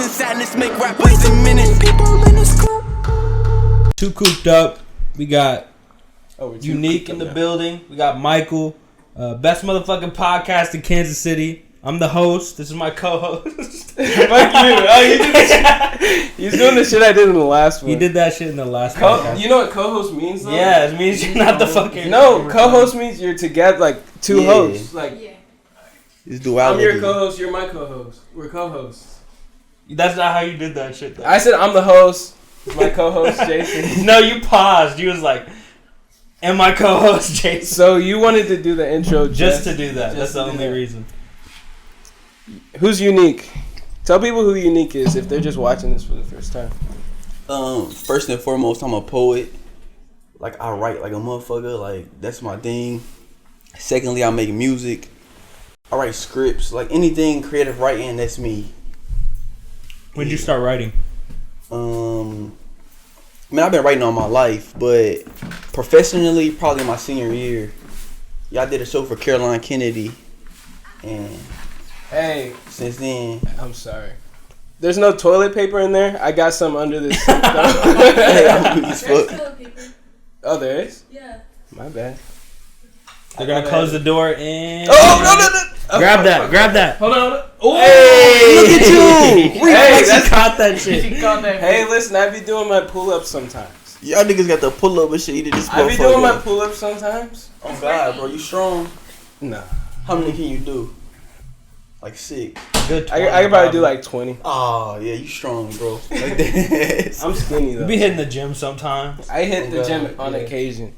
and sadness make rappers in minutes. People in this coop. Too cooped up. We got Unique in the building. We got Michael. Best motherfucking podcast in Kansas City. I'm the host. This is my co-host. Fuck you. Oh, you did this. He's doing the shit I did in the last one. He did that shit in the last podcast. You know what co-host means, though? Yeah, it means you're not the fucking... No, co-host means you're together, like, two hosts. Like, it's duality. I'm your co-host, you're my co-host. We're co-hosts. That's not how you did that shit, though. I said I'm the host. My co-host, Jason. No, you paused. You was like, and my co-host, Jason. So you wanted to do the intro just to do that. That's the only reason. Who's Unique? Tell people who Unique is if they're just watching this for the first time. First and foremost, I'm a poet. Like, I write like a motherfucker. Like, that's my thing. Secondly, I make music. I write scripts. Like, anything creative writing, that's me. When did you start writing? I mean, I've been writing all my life, but professionally, probably my senior year. Yeah, I did a show for Caroline Kennedy, and hey, since then, I'm sorry. There's no toilet paper in there. I got some under this. Hey, I'm weak as fuck. toilet paper. Oh, there is? Yeah. My bad. They're gonna close the door and... Oh, no. Grab that. Hold on. Oh, Hey, look at you. Hey, that's caught that shit. Hey, listen, I be doing my pull-ups sometimes. Y'all niggas got the pull up and shit. You did this I be doing my pull-ups sometimes. Oh God, bro, you strong? Nah. How many can you do? Like 6. Good. I could probably do like 20. Oh yeah, you strong, bro. Like that. I'm skinny though. Be hitting the gym sometimes. I hit the gym on occasion.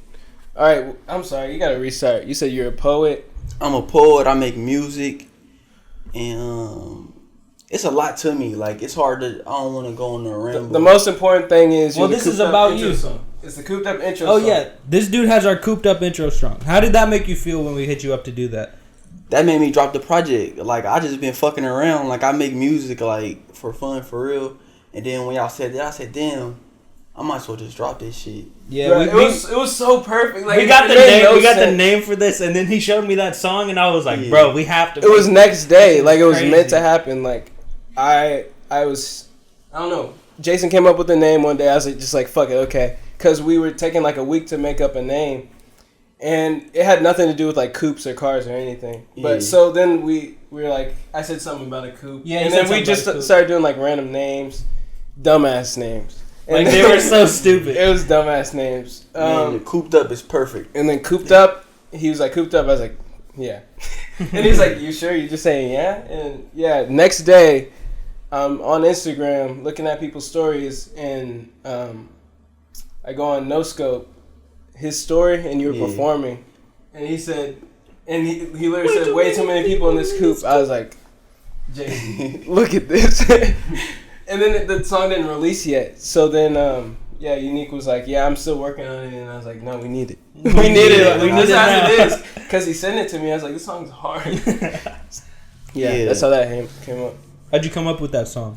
All right, I'm sorry. You gotta restart. You said you're a poet. I'm a poet. I make music, and it's a lot to me. Like, it's hard to. I don't want to go on the ramble. The most important thing is. Well, this is about you. It's the cooped up intro. Oh song. yeah, this dude has our cooped up intro song. How did that make you feel when we hit you up to do that? That made me drop the project. Like, I just been fucking around. Like, I make music like for fun, for real. And then when y'all said that, I said, damn, I might as well just drop this shit. Yeah, Bro, it was so perfect. Like, we got the name. We got the name for this, and then he showed me that song, and I was like, bro, we have to. It was next day. Like, it was crazy. meant to happen. Like, I don't know. Jason came up with the name one day. I was like, just like, fuck it, okay. Because we were taking like a week to make up a name. And it had nothing to do with like coupes or cars or anything. But so then we were like, I said something about a coupe. Yeah, and then we just started doing like random names, dumbass names. And like, they were so stupid. It was dumbass names. Man, cooped up is perfect. And then cooped up, he was like, cooped up. I was like, yeah. And he's like, you sure? You just saying yeah? And yeah, next day, on Instagram looking at people's stories, and I go on No Scope, his story, and you were performing, and he said, and he literally said, way too many people in this coupe. I was like, Jason, look at this. And then the song didn't release yet, so then Unique was like, yeah, I'm still working on it, and I was like, no, we need it. We need it. We need it as it is, because he sent it to me. I was like, this song's hard. Yeah, that's how that came up. How'd you come up with that song?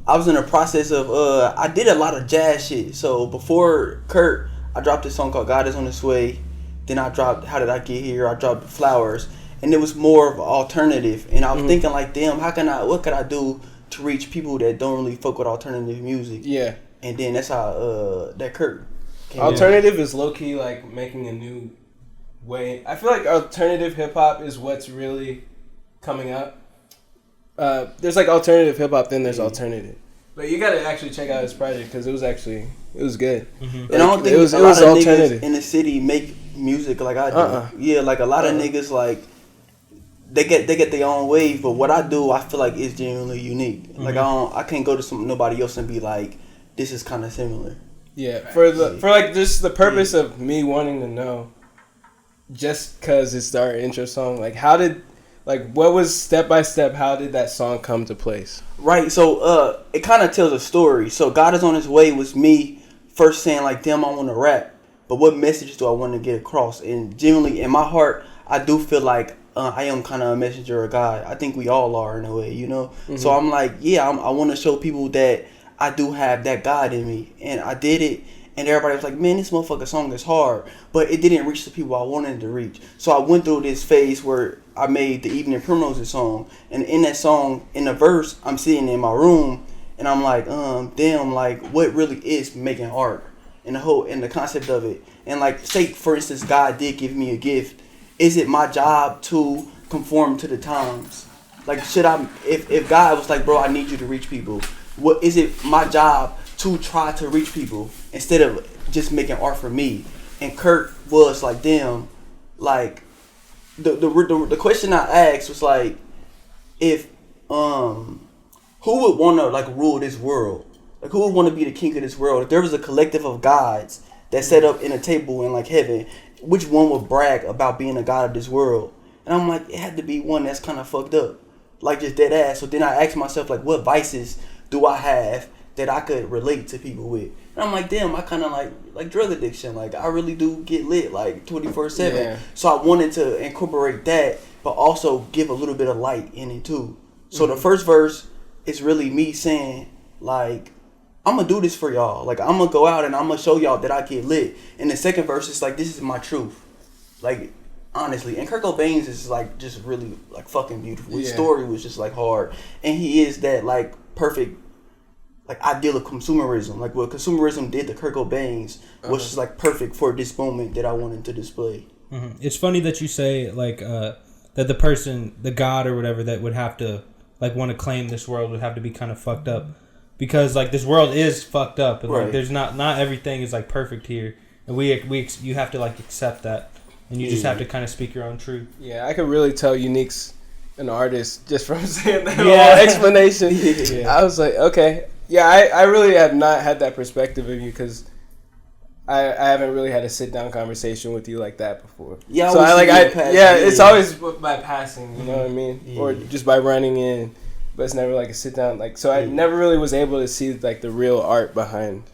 I was in the process of I did a lot of jazz shit. So before Kurt, I dropped a song called God Is On His Way. Then I dropped How Did I Get Here? I dropped Flowers, and it was more of an alternative. And I was thinking like, damn, what could I do to reach people that don't really fuck with alternative music? Yeah. And then that's how that Kurt came alternative is low key like making a new way. I feel like alternative hip hop is what's really coming up. There's like alternative hip hop, then there's alternative. But you gotta actually check out his project because it was good. Mm-hmm. And I don't think it was alternative in the city make music like I do. Yeah, like a lot of niggas like they get their own wave, but what I do, I feel like it's genuinely unique. Like I can't go to nobody else and be like, this is kind of similar. Yeah, for like just the purpose of me wanting to know, just cause it's our intro song. Like, what was step by step? How did that song come to place? Right, so it kind of tells a story. So God Is On His Way was me first saying like, damn, I want to rap, but what message do I want to get across? And genuinely, in my heart, I do feel like I am kind of a messenger of God. I think we all are in a way, you know? Mm-hmm. So I'm like, I want to show people that I do have that God in me. And I did it. and everybody was like, man, this motherfucker song is hard, but it didn't reach the people I wanted it to reach. So I went through this phase where I made the Evening Primroses song, and in that song, in the verse, I'm sitting in my room, and I'm like, damn, like, what really is making art, and the concept of it, and like, say for instance, God did give me a gift. Is it my job to conform to the times? Like, should I, if God was like, bro, I need you to reach people, what is it my job to try to reach people instead of just making art for me? And Kurt was like, damn, like, the question I asked was like, if who would want to like rule this world? Like, who would want to be the king of this world? If there was a collective of gods that set up in a table in like heaven, which one would brag about being a god of this world? And I'm like, it had to be one that's kind of fucked up, like just dead ass. So then I asked myself, like, what vices do I have that I could relate to people with? And I'm like, damn, I kind of like drug addiction. Like, I really do get lit like 24/7. Yeah. So I wanted to incorporate that, but also give a little bit of light in it too. So the first verse is really me saying, like, I'm gonna do this for y'all. Like, I'm gonna go out and I'm gonna show y'all that I get lit. And the second verse is like, this is my truth. Like, honestly. And Kurt Cobain's is like just really like fucking beautiful. His story was just like hard. And he is that like perfect like ideal of consumerism. Like what consumerism did to Kurt Cobain's was just like perfect for this moment that I wanted to display. Mm-hmm. It's funny that you say like that the person, the god or whatever that would have to like want to claim this world would have to be kind of fucked up. Because like this world is fucked up, and like there's not everything is like perfect here, and you have to like accept that, and you just have to kind of speak your own truth. Yeah, I could really tell Unique's an artist just from saying that whole explanation. I was like, okay, yeah, I really have not had that perspective of you because I haven't really had a sit down conversation with you like that before. Yeah, so it's always by passing, you know what I mean, or just by running in. But it's never like a sit down, like, so I never really was able to see like the real art behind,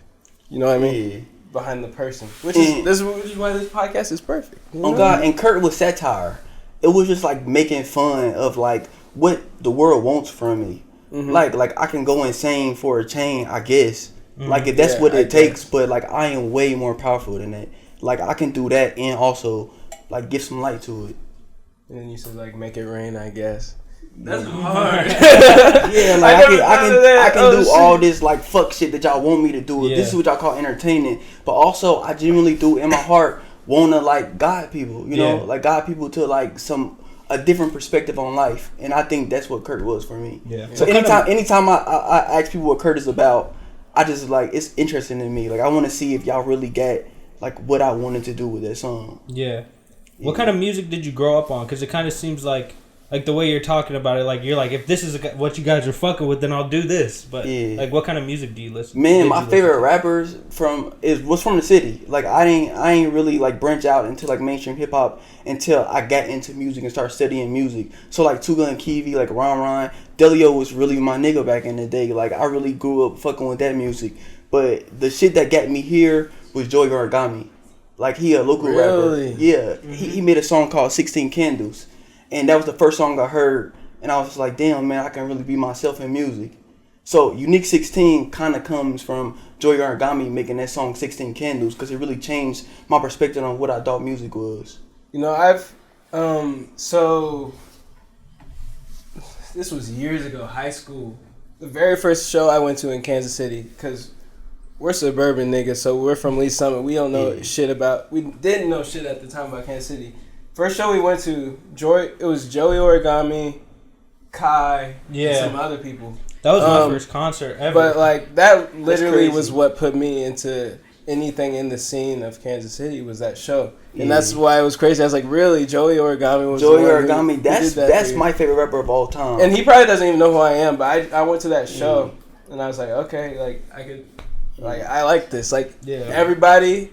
you know what I mean, behind the person. Which is why this podcast is perfect. Oh God, and Kurt was satire. It was just like making fun of like what the world wants from me. Mm-hmm. Like I can go insane for a chain, I guess. Mm-hmm. Like if that's what it takes, but like I am way more powerful than that. Like I can do that and also like give some light to it. And then you said like make it rain, I guess. That's hard. Yeah, like I can do all this like fuck shit that y'all want me to do. Yeah. This is what y'all call entertaining. But also I genuinely do in my heart wanna like guide people, you know, like guide people to like a different perspective on life. And I think that's what Kurt was for me. Yeah. So anytime I ask people what Kurt is about, I just like it's interesting to me. Like I wanna see if y'all really get like what I wanted to do with that song. Yeah. What kind of music did you grow up on? Because it kind of seems like the way you're talking about it, like you're like, if this is what you guys are fucking with, then I'll do this. But like, what kind of music do you listen? Man, my favorite rappers was from the city. Like I ain't really like branch out into like mainstream hip hop until I got into music and started studying music. So like Tuga and Kiwi, like Ron, Delio was really my nigga back in the day. Like I really grew up fucking with that music. But the shit that got me here was Joey Origami. Like he a local rapper. Yeah, mm-hmm. he made a song called 16 Candles. And that was the first song I heard, and I was like, damn, man, I can really be myself in music. So Unique 16 kind of comes from Joey Origami making that song 16 Candles, because it really changed my perspective on what I thought music was. You know, so this was years ago, high school. The very first show I went to in Kansas City, because we're suburban niggas, so we're from Lee Summit. We don't know shit about, we didn't know shit at the time about Kansas City. First show we went to, it was Joey Origami, Kai, and some other people. That was my first concert ever. But like that literally was what put me into anything in the scene of Kansas City was that show. And that's why it was crazy. I was like, really? Joey Origami was Joey Origami, that's my favorite rapper of all time. And he probably doesn't even know who I am, but I went to that show and I was like, okay, like I could like I like this. Like everybody,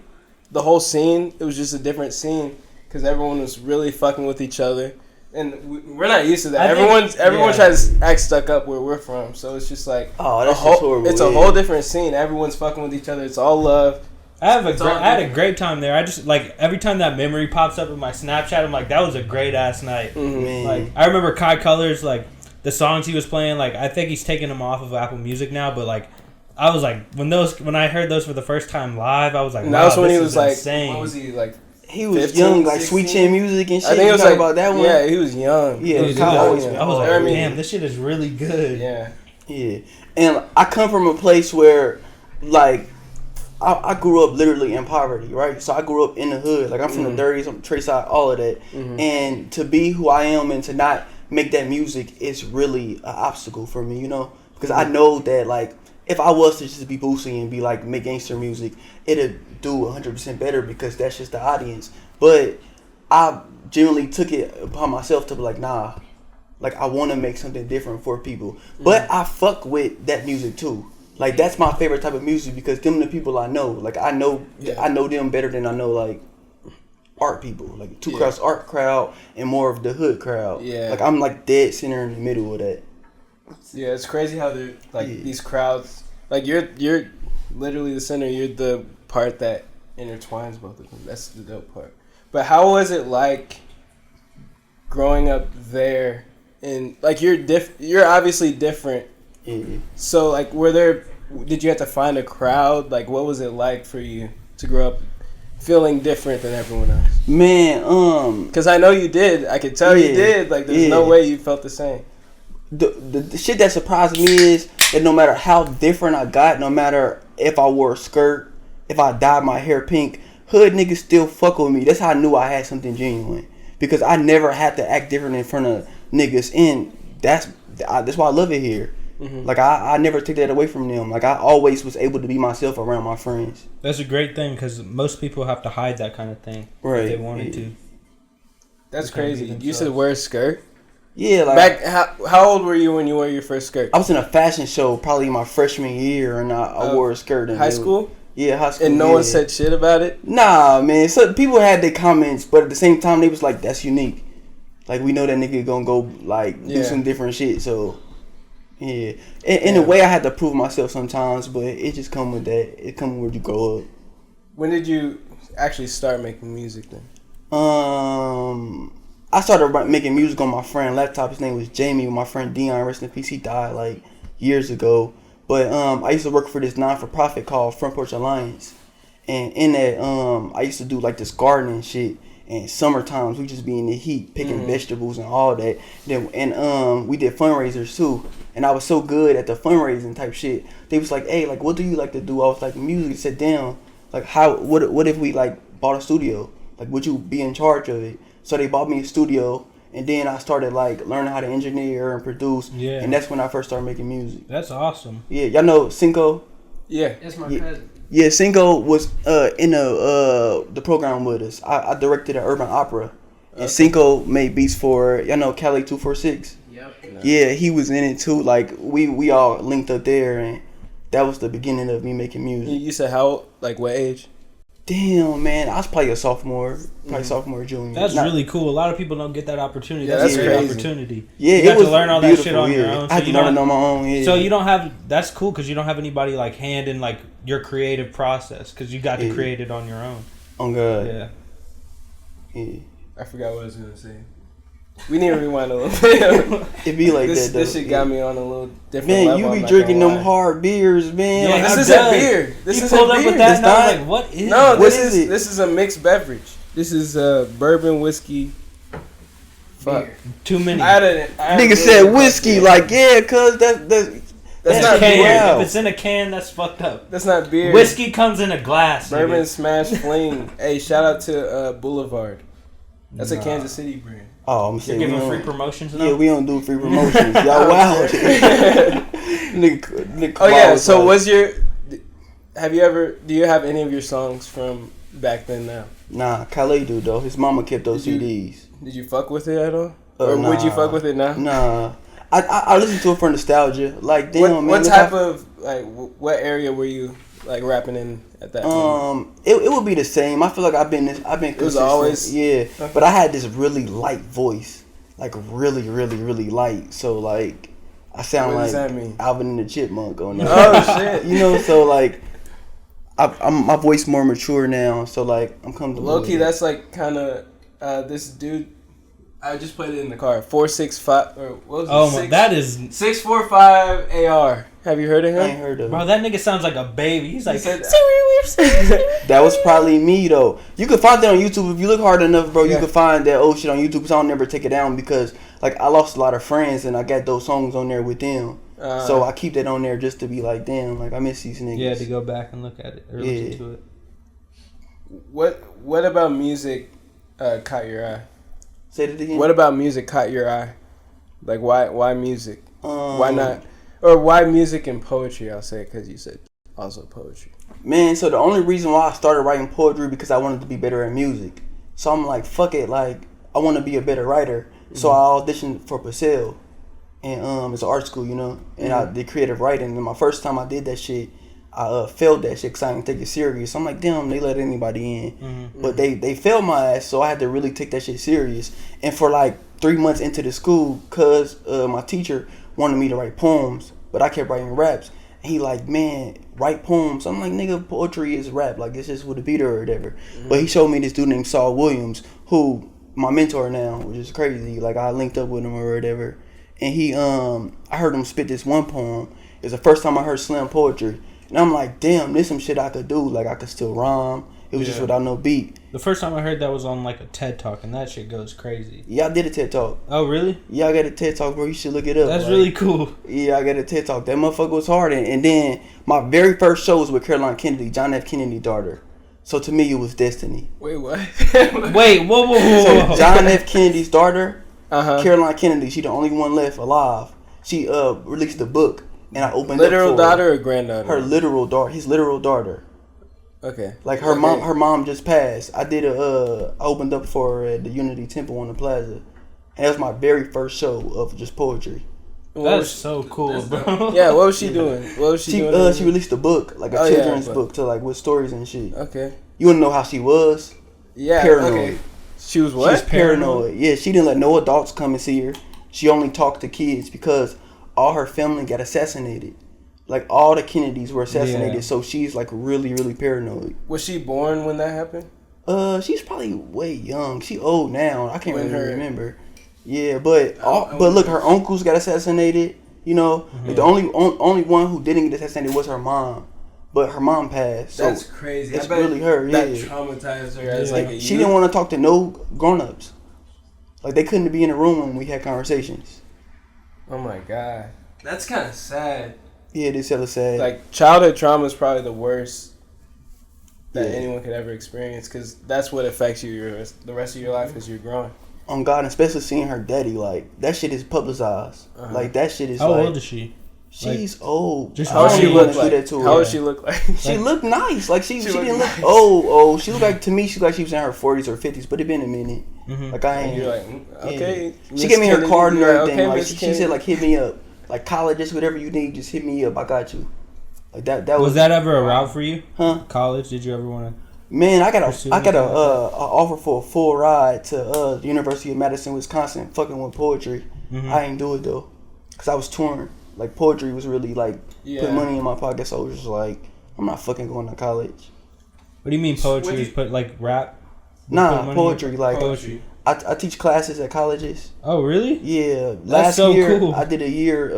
the whole scene, it was just a different scene. Because everyone was really fucking with each other. And we're not used to that. Everyone tries to act stuck up where we're from. So it's just like, that's horrible. It's a whole different scene. Everyone's fucking with each other. It's all love. I had a great time there. I just, like, every time that memory pops up in my Snapchat, I'm like, that was a great-ass night. Mm-hmm. Like, I remember Kai Colors, like, the songs he was playing, like, I think he's taking them off of Apple Music now, but, like, I was like, when I heard those for the first time live, I was like, and that was when this he was is like, insane. what was he like? He was 15, young, like 16? Sweet Chin Music and shit. I think it was You talking like about that one. Yeah, he was young. Yeah, He was Kyle young, always yeah. been I was like, I mean, damn, this shit is really good. Yeah. Yeah, and I come from a place where, like, I grew up literally in poverty, right? So I grew up in the hood. Like, I'm from the 30s, I'm Trey side, all of that. And to be who I am and to not make that music is really an obstacle for me, you know? Because I know that, like, if I was to just be Boosie and be like, make gangster music, it'd do 100% better because that's just the audience. But I generally took it upon myself to be like, nah, like, I want to make something different for people. But I fuck with that music too. Like, that's my favorite type of music because them the people I know. Like, I know them better than I know, like, art people. Like, Two Cross art crowd and more of the hood crowd. Yeah. Like, I'm like dead center in the middle of that. Yeah, it's crazy how they're like these crowds. Like, you're literally the center. You're the part that intertwines both of them. That's the dope part. But how was it like growing up there? And like, you're obviously different. So like, did you have to find a crowd? Like, what was it like for you to grow up feeling different than everyone else? Man, because I know you did. I could tell you did. Like, there's no way you felt the same. The shit that surprised me is that no matter how different I got, no matter if I wore a skirt, if I dyed my hair pink, hood niggas still fuck with me. That's how I knew I had something genuine. Because I never had to act different in front of niggas. And that's why I love it here. Like, I never took that away from them. Like, I always was able to be myself around my friends. That's a great thing because most people have to hide that kind of thing if they wanted to. That's crazy. You used to wear a skirt? Yeah, like, how old were you when you wore your first skirt? I was in a fashion show probably my freshman year, and I wore a skirt. High school? Yeah, high school. And no one said shit about it? Nah, man. So people had their comments, but at the same time, they was like, "That's unique." Like, we know that nigga gonna go like do some different shit. So yeah, in a way, I had to prove myself sometimes, but it just come with that. It come when you grow up. When did you actually start making music then? I started making music on my friend's laptop. His name was Jamie. My friend Dion, rest in peace, he died like years ago. But I used to work for this non-for-profit called Front Porch Alliance. And in that, I used to do like this gardening shit. And summer times, we just be in the heat, picking vegetables and all that. And we did fundraisers too. And I was so good at the fundraising type shit. They was like, hey, like, what do you like to do? I was like, music, sit down. Like, what if we like bought a studio? Like, would you be in charge of it? So they bought me a studio, and then I started like learning how to engineer and produce. Yeah. And that's when I first started making music. That's awesome. Yeah, y'all know Cinco? Yeah, that's my cousin. Yeah, Cinco was in the program with us. I directed an urban opera, and Cinco made beats for y'all know Cali 246. Yep. Yeah, he was in it too. Like we all linked up there, and that was the beginning of me making music. You said how? Like, what age? Damn, man, I was probably a sophomore, sophomore, junior. That's really cool. A lot of people don't get that opportunity. Yeah, that's that's a great crazy. Opportunity. Yeah, you got to learn all that shit on your own. I had to learn it on my own. Yeah. So you don't have. That's cool because you don't have anybody like hand in like your creative process because you got to create it on your own. On God. Yeah. I forgot what I was gonna say. We need to rewind a little bit. It be like that. This shit got me on a little different man, level. you be drinking them hard beers, man. Yeah, like, this isn't beer. This is pulled up with that. And I was like, what is? No, this is a mixed beverage. This is bourbon whiskey. Fuck. Beer. Too many. Nigga said whiskey, like cause that's not can. beer. If it's in a can, that's fucked up. That's not beer. Whiskey comes in a glass. Bourbon Smash Fling. Hey, shout out to Boulevard. That's a Kansas City brand. Oh, I'm saying saying giving free promotions now. Yeah, we don't do free promotions. Y'all wild. nigga, oh yeah. So do you have any of your songs from back then now? Nah, Khaled do though. His mama kept those CDs. Did you fuck with it at all? Or would you fuck with it now? Nah. I listen to it for nostalgia. Like, damn, man. What type of, like, what area were you, like, rapping in at that moment? It would be the same. I feel like I've been consistent. It was always? Yeah. Okay. But I had this really light voice. Like, really, really, really light. So, like, I sound like Alvin and the Chipmunk on that. Oh, shit. You know, so, like, I'm my voice more mature now. So, like, I'm comfortable. Low-key, that's, like, kind of, this dude... I just played it in the car. 465 or what was it? Oh, that is 645 AR. Have you heard of him? I ain't heard of Bro, him. that nigga sounds like a baby. He's like, That was probably me though. You can find that on YouTube if you look hard enough, bro. You Yeah. can find that old shit on YouTube. So I'll never take it down because like I lost a lot of friends and I got those songs on there with them. So I keep that on there just to be like, damn, like I miss these niggas. yeah, to go back and look at it or listen to it. What about music caught your eye? Say that again. What about music caught your eye? Like why music? Why Um, not? Or why music and poetry? I'll say it because you said also poetry. Man, so the only reason why I started writing poetry because I wanted to be better at music. So I'm like, fuck it, like I want to be a better writer. So I auditioned for Purcell, and it's an art school, you know, and I did creative writing. And my first time I did that shit, I failed that shit because I didn't take it serious. So I'm like, damn, they let anybody in, but they failed my ass. So I had to really take that shit serious. And for like 3 months into the school, cause my teacher wanted me to write poems, but I kept writing raps. And he like, man, write poems. I'm like, nigga, poetry is rap. Like, it's just with a beat or whatever. But he showed me this dude named Saul Williams, who my mentor now, which is crazy. Like, I linked up with him or whatever. And he, I heard him spit this one poem. It was the first time I heard slam poetry. And I'm like, damn, this some shit I could do. Like, I could still rhyme. It was just without no beat. The first time I heard that was on like a TED Talk, and that shit goes crazy. Yeah, I did a TED Talk. Oh, really? Yeah, I got a TED Talk, bro. You should look it up. That's like, really cool. Yeah, I got a TED Talk. That motherfucker was hard. And then my very first show was with Caroline Kennedy, John F. Kennedy's daughter. So to me, it was destiny. Wait, what? Wait, whoa. So John F. Kennedy's daughter, Uh-huh. Caroline Kennedy, she the only one left alive. She released a book, and I opened Literal up for daughter or granddaughter? her literal daughter, his literal daughter. Okay. Like her mom just passed. I opened up for her at the Unity Temple on the Plaza, and that was my very first show of just poetry. That's so cool, bro. Yeah, what was she doing? What was she doing? She released a book, like a children's book, to like with stories and shit. Okay. You wanna know how she was? Yeah. Paranoid. Okay. She was She what? was paranoid. Yeah, she didn't let no adults come and see her. She only talked to kids because all her family got assassinated. Like all the Kennedys were assassinated, Yeah. so she's like really, really paranoid. Was she born when that happened? She's probably way young. She old now. I can't When really her- remember. Yeah, but but look, her uncles got assassinated. You know, the only one who didn't get assassinated was her mom, but her mom passed. So That's crazy. it's I bet really her. Yeah, That traumatized her as like a she didn't want to talk to no grown-ups. Like they couldn't be in the room when we had conversations. Oh my god. That's kind of sad. Yeah, this hella sad. Like childhood trauma is probably the worst that Yeah. anyone could ever experience because that's what affects you the rest of your life as you're growing. On God, and especially seeing her daddy, like that shit is publicized. Uh-huh. Like that shit is. How like, old is she? She's old. just How I does don't she even look wanna like? do that to her. How does she look like? She looked nice. Like she looked didn't nice. look old. She looked like, to me, she looked like she was in her 40s or 50s, but it been a minute. Mhm. Like I And ain't. you're like, okay. She Miss gave me her Kennedy, card and you're like, everything. okay, Like Miss she Kennedy. said, like hit me up. Like colleges, whatever you need, just hit me up. I got you. Like that. That Was that ever a route for you? Huh? College? Did you ever want to? Man, I got Pursue a anything offer for a full ride to the University of Madison, Wisconsin, fucking with poetry. Mhm. I ain't do it though, cause I was torn. Like poetry was really like put money in my pocket, so I was just like, I'm not fucking going to college. What do you mean poetry? What do Is you- put like rap? You put Nah, money poetry. in- Like poetry. I teach classes at colleges. Oh, really? Yeah, That's last so year cool. I did a year.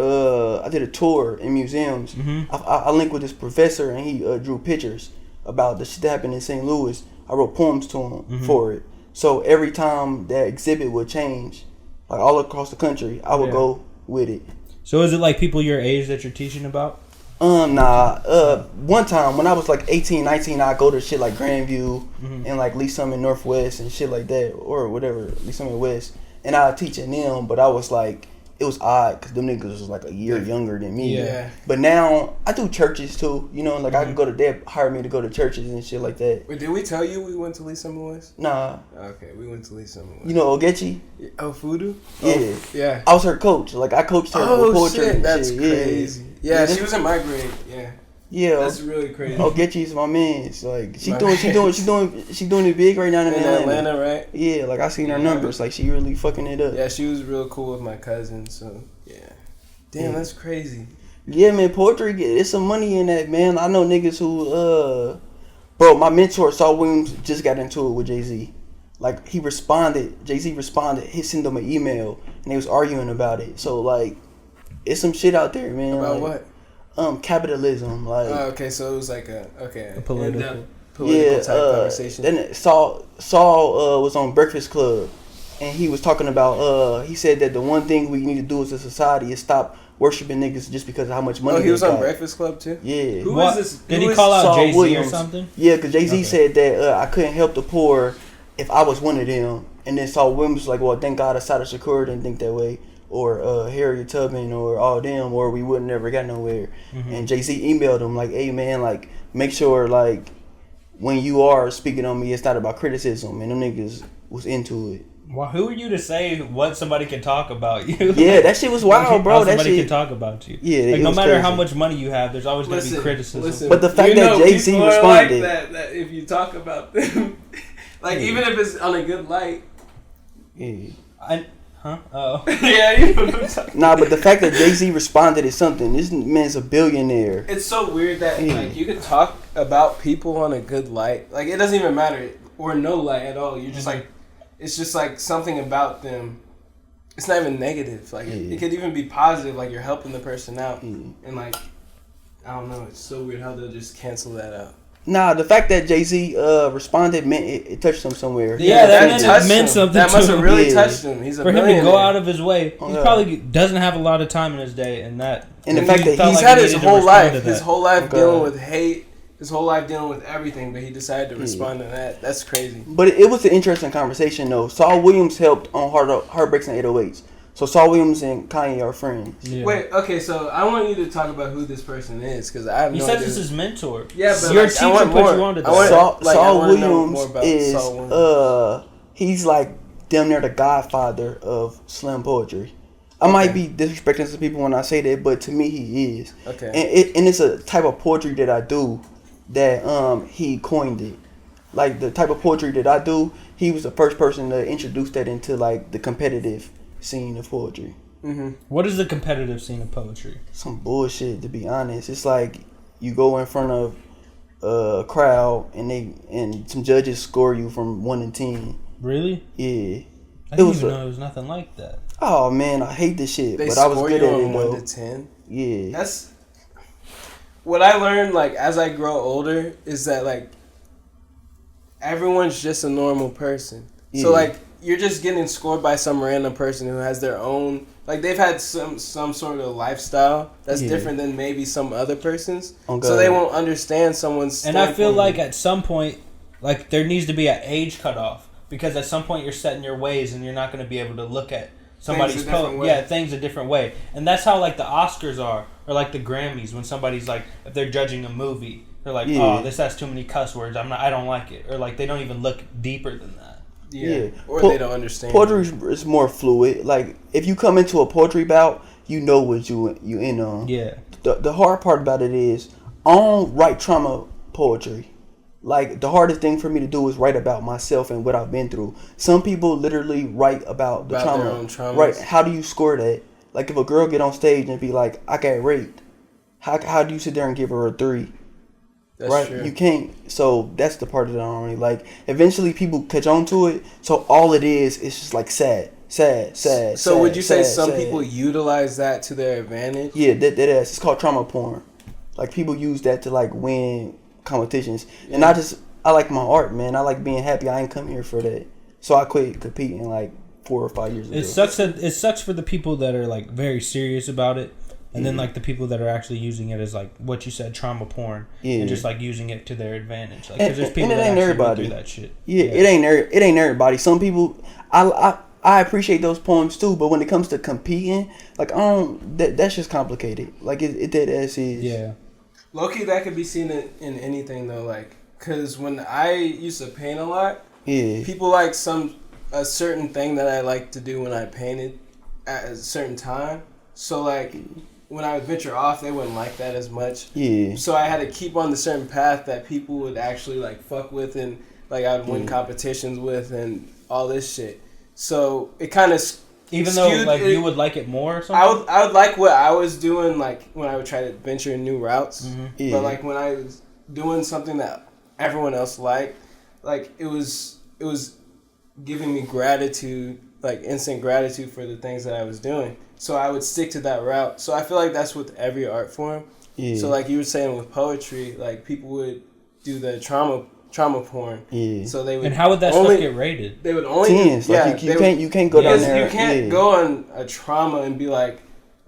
I did a tour in museums. Mhm. I linked with this professor, and he drew pictures about the shit that happened in St. Louis. I wrote poems to him Mhm. for it. So every time that exhibit would change, like all across the country, I would Yeah. go with it. So is it like people your age that you're teaching about? One time when I was like 18, 19, I'd go to shit like Grandview Mhm. and like Lee Summit Northwest and shit like that, or whatever, Lee Summit West, and I'd teach in them, but I was like, it was odd because them niggas was like a year younger than me. Yeah. But now I do churches too, you know, like I Mhm. can go to, they hire me to go to churches and shit like that. Wait, did we tell you we went to Lee Summit West? Nah, Okay, we went to Lee Summit West. you know Ogechi? Oh, Fudu? Yeah. Oh, yeah. I was her coach. Like I coached her with Oh, poetry shit, and that's shit. crazy. Yeah, Yeah, she this- was in my grade. Yeah. Yeah. That's really crazy. Ogechi's my man. Like she My doing it big right now in In Atlanta. Atlanta, right? Yeah, like I seen her Yeah. numbers. Like she really fucking it up. Yeah, she was real cool with my cousin, so yeah. Damn, Yeah. that's crazy. Yeah, man, poetry, it's some money in that, man. I know niggas who, bro, my mentor, Saul Williams, just got into it with Jay-Z. Like, he responded, Jay-Z responded, he sent them an email, and they was arguing about it. So, like, it's some shit out there, man. About like, what? capitalism, like. Okay, so it was like a political type conversation. Then Saul was on Breakfast Club, and he was talking about. He said that the one thing we need to do as a society is stop worshiping niggas just because of how much money. Oh, he was they on got. Breakfast Club too. Yeah. Who is this? Did he call out Saul Jay-Z Williams or something? Yeah, because Jay-Z said that I couldn't help the poor if I was one of them. And then Saul Williams was like, well, thank God Asada Shakur didn't think that way. Or Harriet Tubman or all them, or we would never got nowhere. Mm-hmm. And Jay-Z emailed him like, hey, man, like, make sure, like, when you are speaking on me, it's not about criticism. And them niggas was into it. Well, who are you to say what somebody can talk about you? Yeah, that shit was wild, bro. How That somebody shit. can talk about you. Yeah, like it no was matter crazy. how much money you have, there's always going to be criticism. But the fact that Jay-Z people are responded. like that if you talk about them, like even if it's on a good light. Yeah. Oh. Yeah, you know what I'm talking. Nah, but the fact that Jay-Z responded is something. This man's a billionaire. It's so weird that like you can talk about people on a good light. Like it doesn't even matter or no light at all. You're just like, it's just like something about them. It's not even negative. Like it could even be positive. Like you're helping the person out, and like I don't know. It's so weird how they'll just cancel that out. Nah, the fact that Jay-Z responded meant it touched him somewhere. Yeah, that meant something. That must to have him. really touched him. He's a for him to billionaire. go out of his way. He yeah. probably doesn't have a lot of time in his day, and that. And the fact that felt He's like had he his needed to whole respond life, to his that. whole life Okay. dealing with hate, his whole life dealing with everything, but he decided to respond to that. That's crazy. But it was an interesting conversation, though. Saul Williams helped on Heartbreaks and 808s. So Saul Williams and Kanye are friends. Yeah. Wait, okay, so I want you to talk about who this person is, because I have He no said idea. this is his mentor. Yeah, but your like, I teacher want put more. you on to I that. want- Saul, like, I Saul wanna know Williams more about is Saul Williams. he's like damn near the godfather of slam poetry. I might be disrespecting some people when I say that, but to me he is. Okay. And it's a type of poetry that I do that he coined it. Like the type of poetry that I do, he was the first person to introduce that into like the competitive scene of poetry. Mm-hmm. What is the competitive scene of poetry? Some bullshit, to be honest. It's like you go in front of a crowd and some judges score you from 1 to 10. Really? Yeah. I didn't even know it was nothing like that. Oh man, I hate this shit, They but I was score good you at on it 1 though. to 10. Yeah. That's what I learned. Like as I grow older, is that like everyone's just a normal person. Yeah. So like you're just getting scored by some random person who has their own. Like they've had some sort of lifestyle that's different than maybe some other person's, so they won't understand someone's. And I feel like at some point, like there needs to be an age cutoff, because at some point you're set in your ways and you're not going to be able to look at somebody's things a different way. And that's how like the Oscars are, or like the Grammys, when somebody's like, if they're judging a movie, they're like, oh, this has too many cuss words. I don't like it, or like they don't even look deeper than that. Yeah. Or they don't understand. Poetry is more fluid. Like if you come into a poetry bout, you know what you in on. Yeah. The hard part about it is I don't write trauma poetry. Like the hardest thing for me to do is write about myself and what I've been through. Some people literally write about the trauma. Their own traumas. Right? How do you score that? Like if a girl get on stage and be like, "I got raped," how do you sit there and give her a 3? That's right? true. You can't. So that's the part that I don't really like. Eventually, people catch on to it. So all it is just like sad. So would you say some people utilize that to their advantage? Yeah, that is. It's called trauma porn. Like people use that to like win competitions. Yeah. And I like my art, man. I like being happy. I ain't come here for that. So I quit competing like 4 or 5 years ago. It sucks for the people that are like very serious about it. And then like the people that are actually using it as like what you said, trauma porn, and just like using it to their advantage. Like, because there's people that actually go through that shit. Yeah, it ain't everybody. Some people, I appreciate those poems too, but when it comes to competing, like that's just complicated. Like it dead ass is. Yeah. Low-key, that could be seen in anything though, like, cause when I used to paint a lot, people like a certain thing that I like to do when I painted at a certain time. So like, when I would venture off, they wouldn't like that as much. Yeah. So I had to keep on the certain path that people would actually like fuck with, and like I would win competitions with, and all this shit. So it kind of even though like you would like it more or something. I would like what I was doing, like when I would try to venture in new routes. Mm-hmm. Yeah. But like when I was doing something that everyone else liked, like it was giving me gratitude, like instant gratitude for the things that I was doing. So I would stick to that route. So I feel like that's with every art form. Yeah. So like you were saying with poetry, like people would do the trauma porn. Yeah. So they would. And how would that stuff get rated? They would only. Tens. Like you can't go down there. You can't go on a trauma and be like,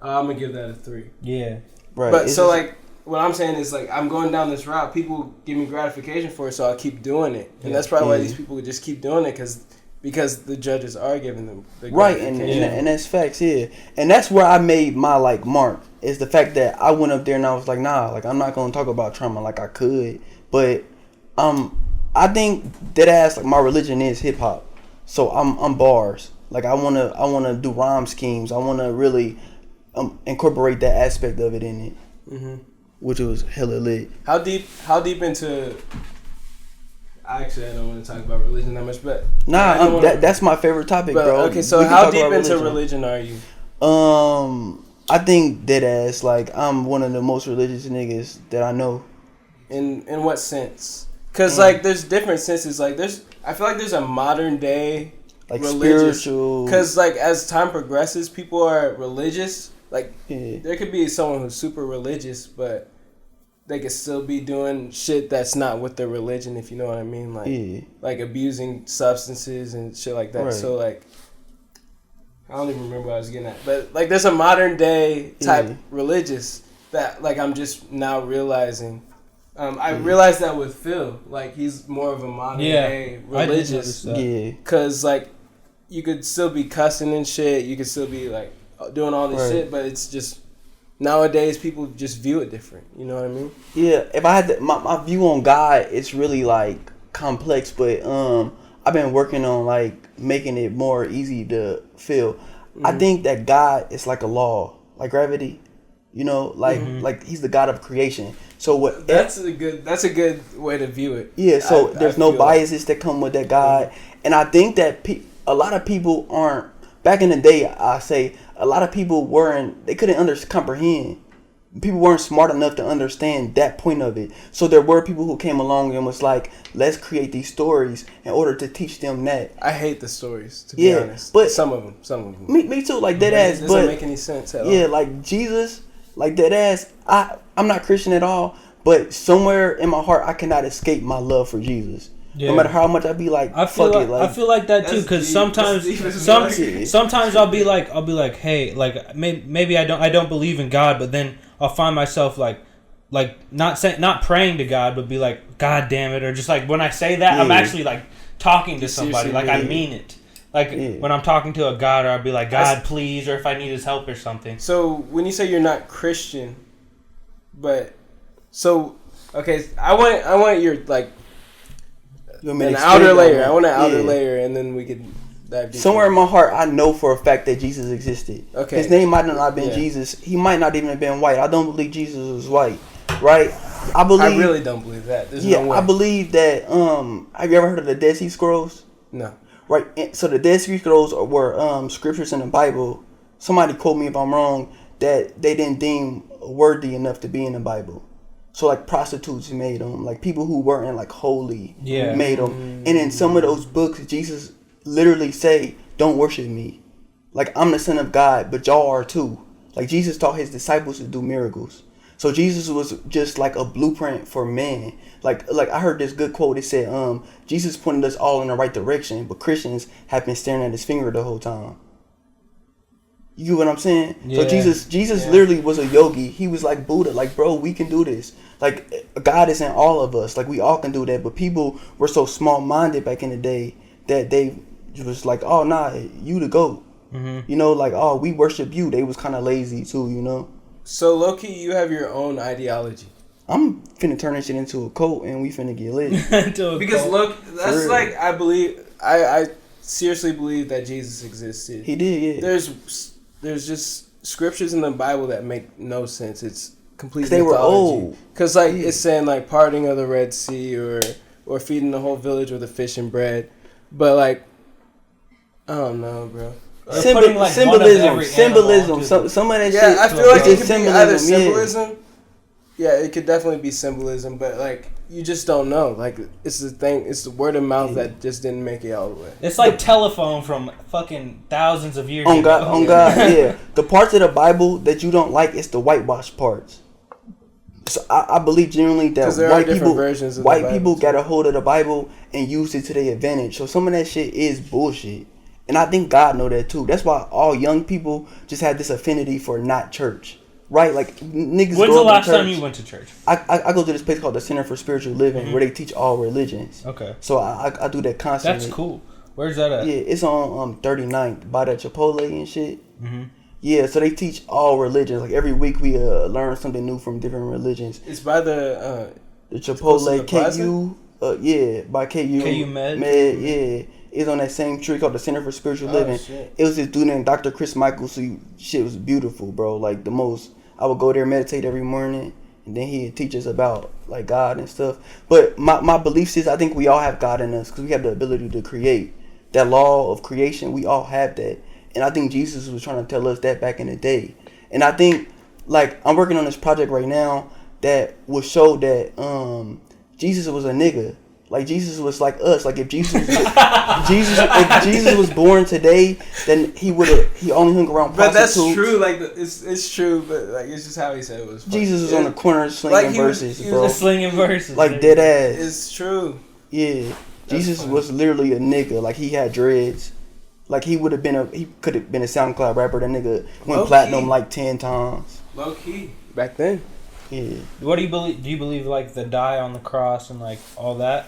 oh, I'm gonna give that a 3. Yeah. Right. But so like what I'm saying is like I'm going down this route. People give me gratification for it, so I'll keep doing it. And that's probably why these people would just keep doing it because the judges are giving them the gratification. And that's facts. Yeah, and that's where I made my like mark is the fact that I went up there and I was like, nah, like I'm not gonna talk about trauma like I could, but I think that ass like my religion is hip hop, so I'm bars. Like I wanna do rhyme schemes. I wanna really incorporate that aspect of it in it, which was hella lit. How deep into? Actually, I don't want to talk about religion that much, but that's my favorite topic, but, bro. Okay, so how deep into religion are you? I think dead ass like I'm one of the most religious niggas that I know. In what sense? Because like there's different senses. Like I feel like there's a modern day like religious, spiritual. Because like as time progresses, people are religious. Like Yeah. there could be someone who's super religious, but they could still be doing shit that's not with their religion, if you know what I mean. Like like abusing substances and shit like that. Right. So like I don't even remember what I was getting at, but like there's a modern day type religious that like I'm just now realizing. I realized that with Phil, like he's more of a modern day religious. Cause like you could still be cussing and shit, you could still be like doing all this shit, but it's just nowadays people just view it different. You know what I mean? Yeah. If I had to, my view on God, it's really like complex, but I've been working on like making it more easy to feel. I think that God is like a law, like gravity. You know, like he's the God of creation. So what? That's a good way to view it. Yeah. So there's no biases that come with that God, and I think that a lot of people aren't. Back in the day, I say a lot of people they couldn't comprehend. People weren't smart enough to understand that point of it. So there were people who came along and was like, let's create these stories in order to teach them that. I hate the stories, to be honest. But some of them. Me too, like that ass. It doesn't make any sense at all. Yeah, like Jesus, like that ass. I'm not Christian at all, but somewhere in my heart, I cannot escape my love for Jesus. Yeah. No matter how much I be like, I feel like that too, because sometimes I'll be like, hey, like maybe I don't believe in God, but then I'll find myself like not praying to God, but be like, God damn it, or just like when I say that, I'm actually like talking to somebody, like I mean it. Like when I'm talking to a God, or I'll be like, God, please, or if I need His help or something. So when you say you're not Christian, but so okay, I want your like. An outer layer. I want an outer layer, and then we could dive deeper. Somewhere in my heart, I know for a fact that Jesus existed. Okay. His name might not have been Jesus. He might not even have been white. I don't believe Jesus was white. Right? I really don't believe that. There's no way. I believe that. Have you ever heard of the Dead Sea Scrolls? No. Right. So the Dead Sea Scrolls were scriptures in the Bible. Somebody quote me if I'm wrong. That they didn't deem worthy enough to be in the Bible. So like prostitutes made them, like people who weren't like holy made them. And in some of those books, Jesus literally say, "Don't worship me, like I'm the Son of God, but y'all are too." Like Jesus taught His disciples to do miracles. So Jesus was just like a blueprint for man. Like I heard this good quote. It said, "Jesus pointed us all in the right direction, but Christians have been staring at His finger the whole time." You get what I'm saying? Yeah. So Jesus literally was a yogi. He was like Buddha. Like, bro, we can do this. Like, God is in all of us. Like, we all can do that. But people were so small-minded back in the day that they was like, oh, nah, you the GOAT. Mm-hmm. You know, like, oh, we worship you. They was kind of lazy, too, you know? So, low-key, you have your own ideology. I'm finna turn this shit into a cult, and we finna get lit. Because, look, that's like, I seriously believe that Jesus existed. He did, yeah. There's just scriptures in the Bible that make no sense. It's complete mythology. They were old. Because like it's saying like parting of the Red Sea or feeding the whole village with a fish and bread, but like I don't know, bro. Symbolism. Some of that shit. Yeah, I feel like it could be either symbolism. Yeah, it could definitely be symbolism, but like you just don't know. Like it's the thing. It's the word of mouth that just didn't make it all the way. It's like telephone from fucking thousands of years ago. On God, yeah. The parts of the Bible that you don't like, it's the whitewash parts. So I believe genuinely that white people got a hold of the Bible and used it to their advantage. So some of that shit is bullshit. And I think God know that too. That's why all young people just have this affinity for not church. Right? Like niggas. When's the last time you went to church? I go to this place called the Center for Spiritual Living where they teach all religions. Okay. So I do that constantly. That's cool. Where's that at? Yeah, it's on 39th by that Chipotle and shit. Mm-hmm. Yeah, so they teach all religions. Like every week we learn something new from different religions. It's by the Chipotle KU. By KU. KU Med. Yeah. It's on that same tree called the Center for Spiritual Living. Shit. It was this dude named Dr. Chris Michaels. Shit was beautiful, bro. Like the most. I would go there, meditate every morning, and then he'd teach us about like God and stuff. But my beliefs is I think we all have God in us because we have the ability to create. That law of creation, we all have that. And I think Jesus was trying to tell us that back in the day. And I think, like, I'm working on this project right now that will show that Jesus was a nigga. Like, Jesus was like us. Like, if Jesus was born today, then he only hung around prostitutes. But that's true. Like, it's true. But like, it's just how he said it was. Jesus was on the corner slinging verses, bro. He was slinging verses. Like dead ass. It's true. Yeah. Jesus was literally a nigga. Like he had dreads. Like he could have been a SoundCloud rapper. That nigga went platinum like 10 times. Low key. Back then. Yeah. What do you believe? Do you believe like the die on the cross and like all that?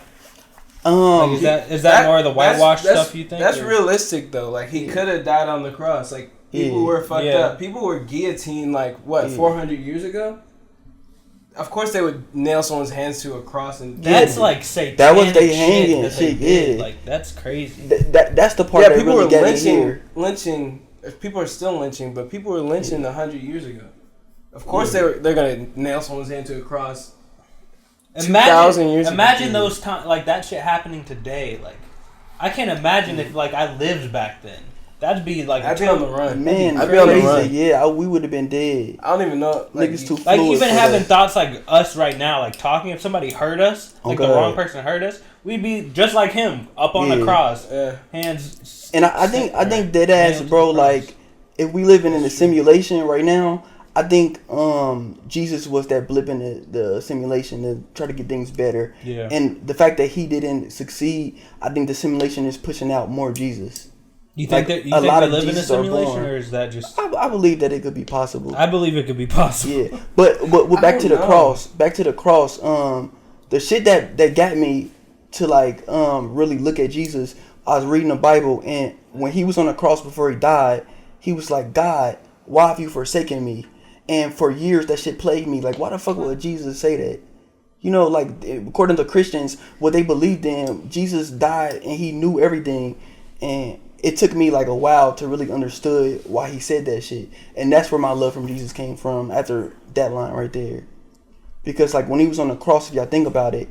Like, is that more of the whitewash stuff you think? That's realistic though. Like he could have died on the cross. Like people were fucked up. People were guillotined 400 years ago. Of course, they would nail someone's hands to a cross, and that's like satanic. That was they hanging shit. Yeah, like that's crazy. That's the part that people really were got me here. lynching. People are still lynching, but people were lynching 100 years ago. Of course, they're gonna nail someone's hand to a cross. 2,000 years. Imagine those times like that shit happening today. Like I can't imagine if like I lived back then. That'd be like I'd be on the run. Man, I'd be on the run. Yeah, we would have been dead. I don't even know. Niggas too fluid. Like even having thoughts like us right now, like talking. If somebody hurt us, like the wrong person hurt us, we'd be just like him up on the cross, hands. And I think dead ass, bro. Like if we living in a simulation right now, I think Jesus was that blip in the simulation to try to get things better. Yeah. And the fact that he didn't succeed, I think the simulation is pushing out more Jesus. You think that a lot of live in a simulation, or is that just? I believe that it could be possible. I believe it could be possible. Yeah, but back to the cross. Back to the cross. The shit that got me to like really look at Jesus. I was reading the Bible, and when he was on the cross before he died, he was like, "God, why have you forsaken me?" And for years that shit plagued me. Like, why the fuck would Jesus say that? You know, like according to Christians, what they believed in, Jesus died and he knew everything, and it took me like a while to really understood why he said that shit. And that's where my love from Jesus came from after that line right there. Because like when he was on the cross, if y'all think about it,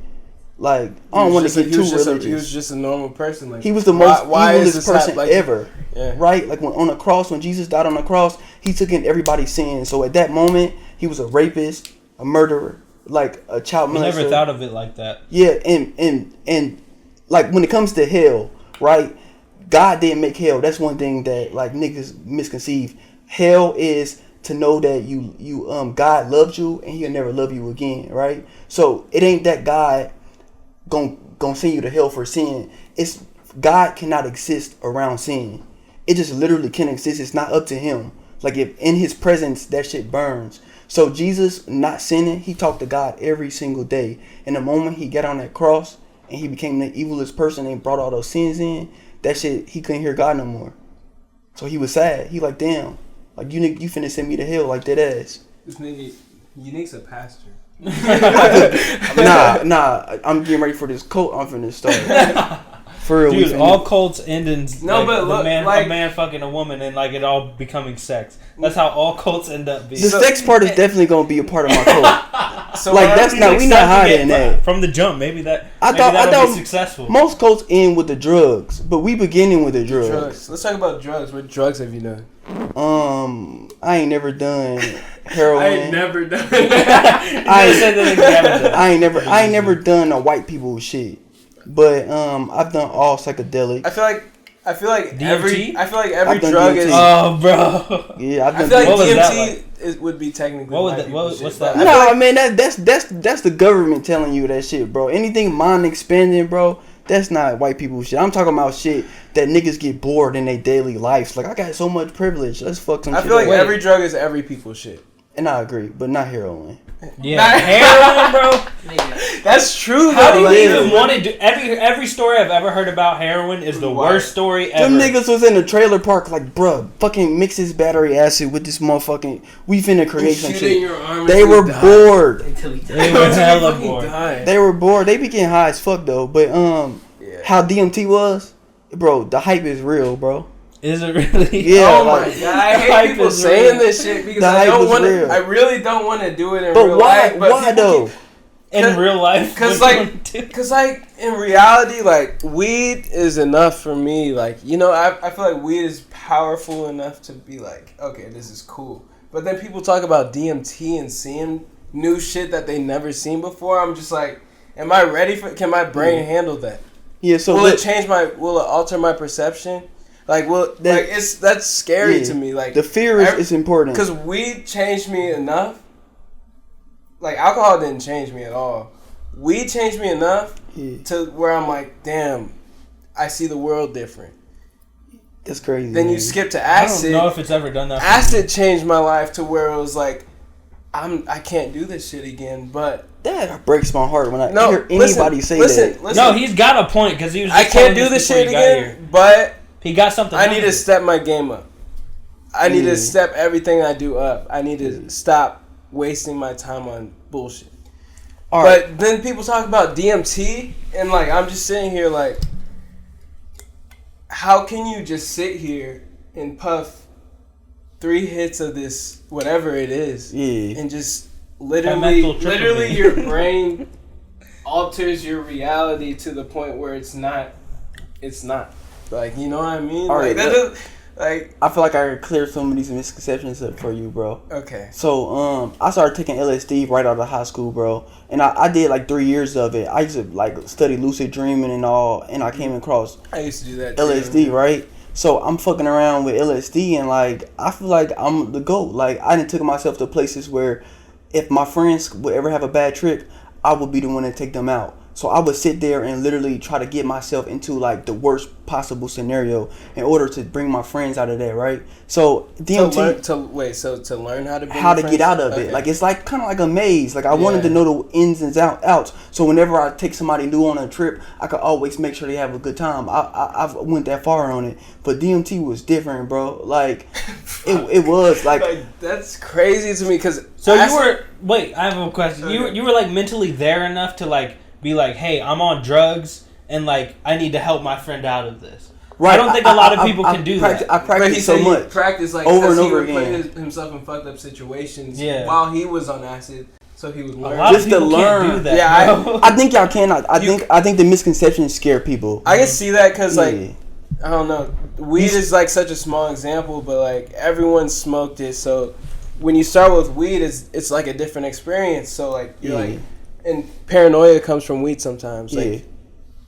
like I don't want to get too religious. He was just a normal person. Like, he was the most evilest person ever. Yeah. Right? Like when on the cross, when Jesus died on the cross, he took in everybody's sins. So at that moment, he was a rapist, a murderer, like a child molester. I never thought of it like that. Yeah, and like when it comes to hell, right? God didn't make hell. That's one thing that like niggas misconceive. Hell is to know that you God loves you and he'll never love you again, right? So it ain't that God gonna send you to hell for sin. It's God cannot exist around sin. It just literally can't exist. It's not up to him. Like if in his presence that shit burns. So Jesus not sinning, he talked to God every single day. And the moment he got on that cross and he became the evilest person and brought all those sins in, that shit, he couldn't hear God no more. So he was sad. He like, damn, like you finna send me to hell like that ass. This nigga, Unique's a pastor. Nah, I'm getting ready for this cult I'm finna start. For real, dude, all cults end in no, like, but look, a man fucking a woman and like it all becoming sex. That's how all cults end up being. The sex part is definitely gonna be a part of my cult. So like that's not we not hiding that from the jump. Maybe that I thought be successful. Most cults end with the drugs, but we beginning with the drugs. Let's talk about drugs. What drugs have you done? I ain't never done heroin. I ain't never done. I ain't never done a white people shit. But I've done all psychedelic. I feel like DMT? every drug DMT. is. Oh, bro. Yeah, I've done. I feel like DMT. it would be technically. What's that? No, man, that's the government telling you that shit, bro. Anything mind expanding, bro. That's not white people shit. I'm talking about shit that niggas get bored in their daily lives. Like, I got so much privilege. Let's fuck some shit. I feel like every drug is every people's shit. And I agree, but not heroin. Yeah, heroin, bro. That's true. How do you even want to do? Every story I've ever heard about heroin is the worst story ever. Them niggas was in the trailer park like, bruh, fucking mix this battery acid with this motherfucking. We finna create some shit. They were bored. They were hella bored. They were bored. They be getting high as fuck though. But how DMT was, bro? The hype is real, bro. Is it really? Yeah. Oh my god! I hate people saying this shit because I don't want to. I really don't want to do it in real life. But why though? In real life, because like in reality, like weed is enough for me. Like, you know, I feel like weed is powerful enough to be like, okay, this is cool. But then people talk about DMT and seeing new shit that they never seen before. I'm just like, am I ready for? Can my brain handle that? Yeah. So will it alter my perception? Like, that's scary to me. Like, the fear is important because weed changed me enough. Like, alcohol didn't change me at all. Weed changed me enough to where I'm like, damn, I see the world different. That's crazy. Then you skip to acid. I don't know if it's ever done that. Acid changed my life to where it was like, I can't do this shit again. But that breaks my heart when I hear anybody say that. Listen. No, he's got a point because he was. I can't do this shit again, but he got something. I need to step my game up. I need to step everything I do up. I need to stop wasting my time on bullshit. But then people talk about DMT, and like, I'm just sitting here like, how can you just sit here and puff 3 hits of this whatever it is, and just literally your brain alters your reality to the point where it's not. Like, you know what I mean? I feel like I could clear some of these misconceptions up for you, bro. Okay. So, I started taking LSD right out of high school, bro. And I did like 3 years of it. I used to like study lucid dreaming and all, and I came across I used to do that too. LSD, right? So I'm fucking around with LSD, and like, I feel like I'm the GOAT. Like, I done took myself to places where if my friends would ever have a bad trip, I would be the one to take them out. So I would sit there and literally try to get myself into like the worst possible scenario in order to bring my friends out of that, right? So DMT to learn how to get out of it. Like, it's like kind of like a maze. Like, I wanted to know the ins and outs. So whenever I take somebody new on a trip, I could always make sure they have a good time. I went that far on it, but DMT was different, bro. Like, it was like that's crazy to me because I have a question. Okay. You were like mentally there enough to like be like, hey, I'm on drugs and like I need to help my friend out of this. Right. I don't think a lot of people can do that. I practice so much. Practice like over and over again. Put himself in fucked up situations while he was on acid, so he would learn. Just to learn. Can't do that, yeah, I think y'all can. I think the misconceptions scare people. I can see that because like I don't know, weed is like such a small example, but like everyone smoked it, so when you start with weed, it's like a different experience. So like you're like. And paranoia comes from weed sometimes. Like,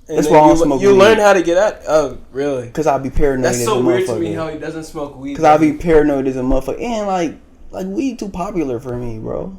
that's why I don't smoke weed. You learn how to get out. Oh, really? Because I'll be paranoid as a motherfucker. That's so weird to me how he doesn't smoke weed. Because I'll be paranoid as a motherfucker. And like weed too popular for me, bro.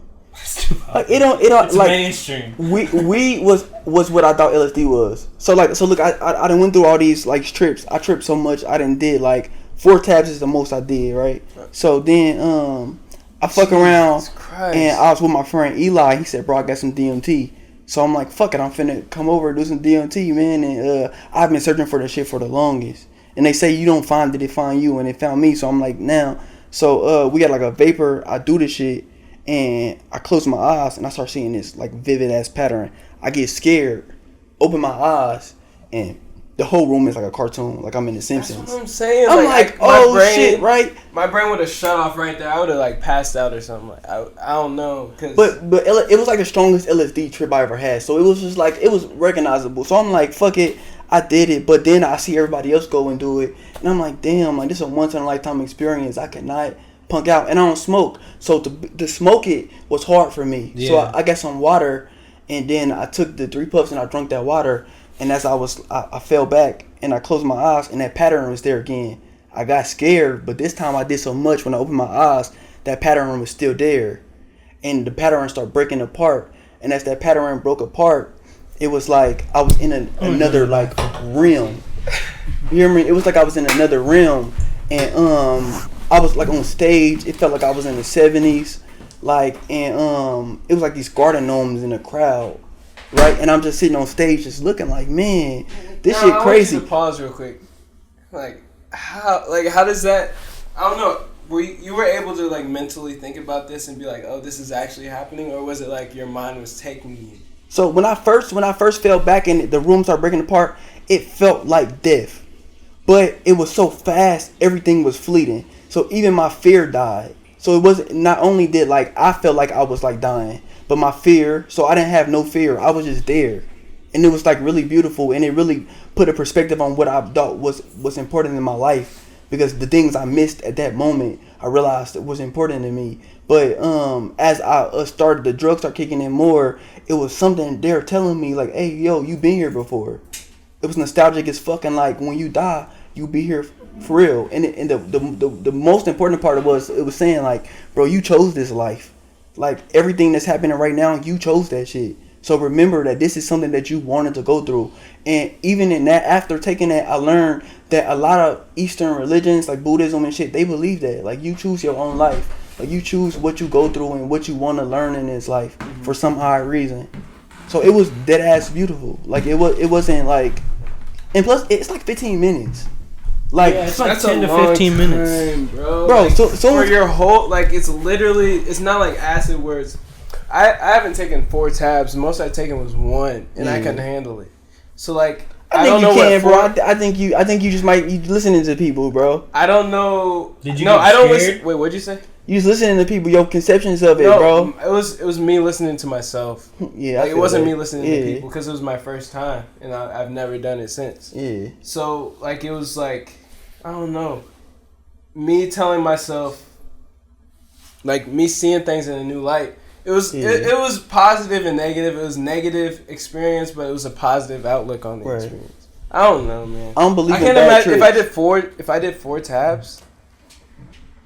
Like, it don't it's like mainstream. Weed was what I thought LSD was. So look, I done went through all these like trips. I tripped so much. I done did like 4 tabs is the most I did, right? So then I fuck around and I was with my friend Eli. He said, bro, I got some DMT. So I'm like, fuck it, I'm finna come over and do some DMT, man. And I've been searching for that shit for the longest. And they say you don't find it, they find you. And they found me. So I'm like, now. So we got like a vapor. I do this shit. And I close my eyes and I start seeing this like vivid ass pattern. I get scared, open my eyes, and the whole room is like a cartoon, like I'm in The Simpsons. That's what I'm saying. I'm like oh brain, shit, right? My brain would have shut off right there. I would have like passed out or something. Like, I don't know. But it was like the strongest LSD trip I ever had. So it was just like, it was recognizable. So I'm like, fuck it, I did it. But then I see everybody else go and do it, and I'm like, damn, like this is a once in a lifetime experience. I cannot punk out, and I don't smoke. So to smoke it was hard for me. Yeah. So I got some water, and then I took the 3 puffs and I drank that water. And as I fell back and I closed my eyes and that pattern was there again. I got scared, but this time I did so much when I opened my eyes that pattern was still there, and the pattern started breaking apart. And as that pattern broke apart, it was like I was in another like realm. You hear me? It was like I was in another realm, and I was like on stage. It felt like I was in the 70s, like, and it was like these garden gnomes in the crowd, right? And I'm just sitting on stage, just looking like, man, this shit crazy. I want you to pause real quick. Like how does that? I don't know. You were able to like mentally think about this and be like, oh, this is actually happening, or was it like your mind was taking you? So when I first fell back and the room started breaking apart, it felt like death, but it was so fast, everything was fleeting. So even my fear died. So it wasn't, not only did like I felt like I was like dying, but my fear. So I didn't have no fear. I was just there, and it was like really beautiful, and it really put a perspective on what I thought was important in my life. Because the things I missed at that moment, I realized it was important to me. But as I started, the drugs started kicking in more. It was something they're telling me like, "Hey, yo, you been here before." It was nostalgic as fucking like when you die, you be here for real. And the most important part was it was saying like, "Bro, you chose this life. Like everything that's happening right now, you chose that shit. So remember that this is something that you wanted to go through." And even in that, after taking that, I learned that a lot of Eastern religions, like Buddhism and shit, they believe that. Like, you choose your own life. Like, you choose what you go through and what you want to learn in this life for some high reason. So it was dead ass beautiful. Like, it wasn't like... And plus, it's like 15 minutes. Like, yeah, it's like 10 to 15 minutes. Bro, like, so for your whole... Like, it's literally... It's not like acid where it's... I haven't taken 4 tabs. The most I've taken was 1, and I couldn't handle it. So like, I don't know what, bro. I think you just might be listening to people, bro. I don't know. Did you? No, get I don't scared? listen. Wait, what'd you say? You just listening to people, your conceptions of it, No, bro. It was me listening to myself. Yeah, like, it wasn't me listening to people because it was my first time, and I've never done it since. Yeah. So like, it was like, I don't know, me telling myself, like me seeing things in a new light. It was it was positive and negative. It was negative experience, but it was a positive outlook on the experience. I don't know, man. I don't believe I can't imagine if I did 4 tabs.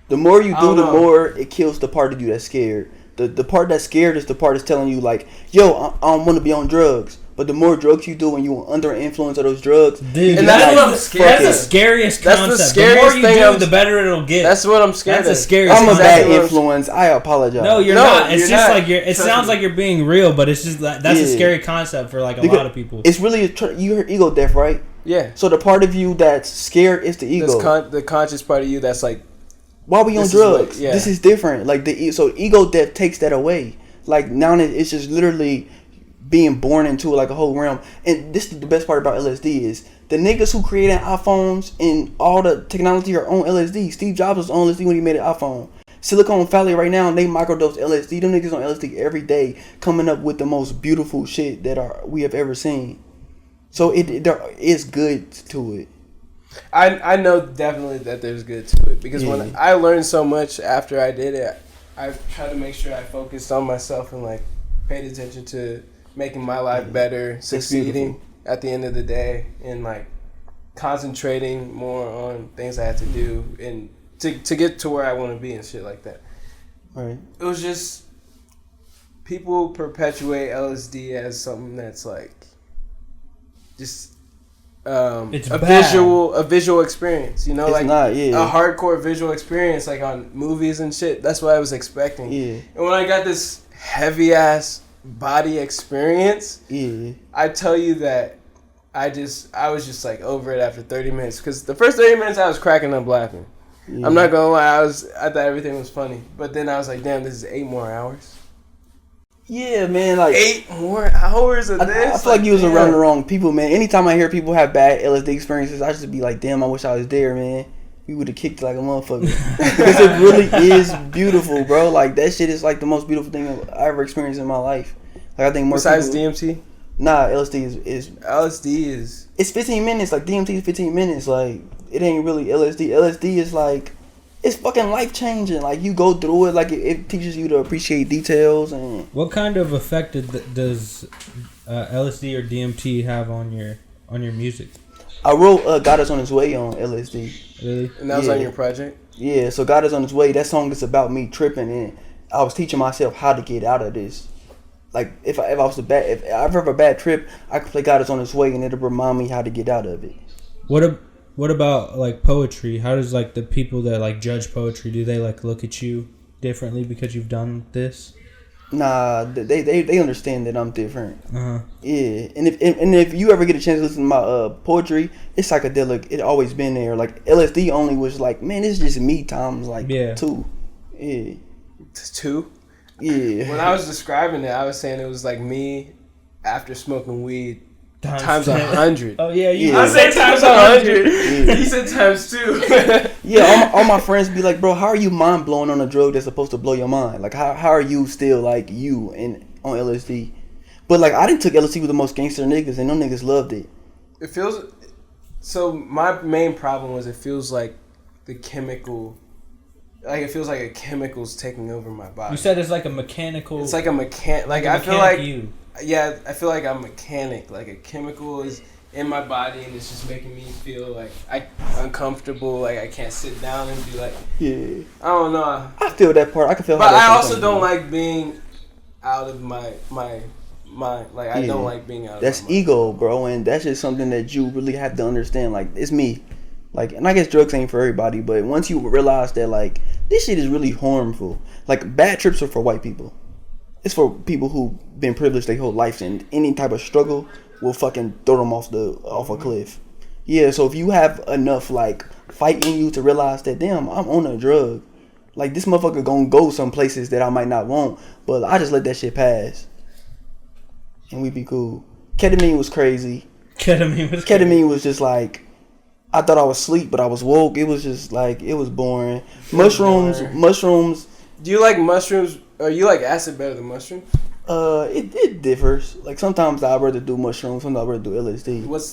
The more you do, the more it kills the part of you that's scared. The part that's scared is the part that's telling you like, yo, I don't want to be on drugs. But the more drugs you do when you're under the influence of those drugs, dude, and that's the scariest concept. That's the scariest the more you do, the better it'll get. That's what I'm scared of. That's the scariest. I'm a bad influence. I apologize. No, you're not. It's just not. like it sounds like you're being real, but it's just that's a scary concept for like a lot of people. It's really you heard ego death, right? Yeah. So the part of you that's scared is the ego. The conscious part of you that's like, why are we on drugs? This is different. Like so ego death takes that away. Like now it's just literally being born into like a whole realm. And this is the best part about LSD is the niggas who created iPhones and all the technology are on LSD. Steve Jobs was on LSD when he made an iPhone. Silicon Valley right now, they microdose LSD. Them niggas on LSD every day, coming up with the most beautiful shit that we have ever seen. So there is good to it. I know definitely that there's good to it because when I learned so much after I did it, I tried to make sure I focused on myself and like paid attention to making my life better, succeeding at the end of the day, and like concentrating more on things I had to do and to get to where I want to be and shit like that. Right. It was just people perpetuate LSD as something that's like just it's a bad. visual experience, you know, it's like not, a hardcore visual experience like on movies and shit. That's what I was expecting. Yeah. And when I got this heavy ass body experience, I tell you that I was just like over it after 30 minutes because the first 30 minutes I was cracking up laughing. I'm not gonna lie, I thought everything was funny, but then I was like, damn, this is 8 more hours. Yeah, man, like 8 more hours of this. I feel like you was around the wrong people, man. Anytime I hear people have bad LSD experiences, I just be like, damn, I wish I was there, man. We would have kicked like a motherfucker. Because it really is beautiful, bro. Like, that shit is like the most beautiful thing I ever experienced in my life. Like, I think more besides people, DMT? Nah, LSD is LSD is... It's 15 minutes. Like, DMT is 15 minutes. Like, it ain't really LSD. LSD is like... It's fucking life-changing. Like, you go through it. Like, it teaches you to appreciate details. And what kind of effect does LSD or DMT have on your music? I wrote "God Is on His Way" on LSD. Really? And that was on your project? Yeah, so "God Is on His Way." That song is about me tripping, and I was teaching myself how to get out of this. Like if I ever have a bad trip, I can play "God Is on His Way" and it'll remind me how to get out of it. What about like poetry? How does like the people that like judge poetry, do they like look at you differently because you've done this? Nah, they understand that I'm different. Uh-huh. Yeah, and if you ever get a chance to listen to my poetry, it's psychedelic. It always been there. Like LSD only was like, man, it's just me times like 2. Yeah, It's 2. Yeah. When I was describing it, I was saying it was like me after smoking weed times 10. 100. Oh yeah, you. Yeah. I said times 100. Yeah. He said times 2. Yeah, all my friends be like, bro, how are you mind blowing on a drug that's supposed to blow your mind? Like, how are you still like you and on LSD? But like, I didn't took LSD with the most gangster niggas, and them niggas loved it. It feels. So my main problem was it feels like the chemical. Like it feels like a chemical's taking over my body. You said it's like a mechanical. It's like a mechanic. Like I feel like. Yeah, I feel like I'm a mechanic. Like a chemical is in my body and it's just making me feel like uncomfortable. Like I can't sit down and be like. Yeah. I don't know. I feel that part. I can feel. But how I also don't like being out of my mind. Like I don't like being out. That's of my mind. ego, bro, and that's just something that you really have to understand. Like it's me. Like, and I guess drugs ain't for everybody, but once you realize that, like, this shit is really harmful. Like, bad trips are for white people. It's for people who've been privileged their whole life, and any type of struggle will fucking throw them off a cliff. Yeah, so if you have enough, like, fight in you to realize that, damn, I'm on a drug. Like, this motherfucker gonna go some places that I might not want, but I just let that shit pass. And we be cool. Ketamine was crazy. Ketamine was just like, I thought I was asleep, but I was woke. It was just like, it was boring. Mushrooms. Do you like mushrooms? Or you like acid better than mushrooms? It differs. Like sometimes I'd rather do mushrooms, sometimes I'd rather do LSD. What's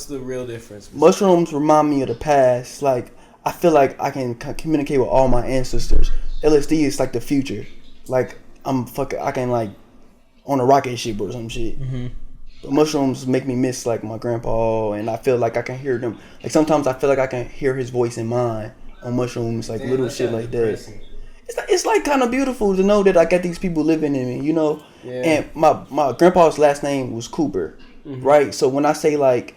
the real difference? Mushrooms remind me of the past. Like I feel like I can communicate with all my ancestors. LSD is like the future. Like I can like on a rocket ship or some shit. Mm-hmm. But mushrooms make me miss like my grandpa, and I feel like I can hear them. Like sometimes I feel like I can hear his voice in mine on mushrooms, like little shit like that. It's like kind of beautiful to know that I got these people living in me, you know. Yeah. And my grandpa's last name was Cooper, right? So when I say like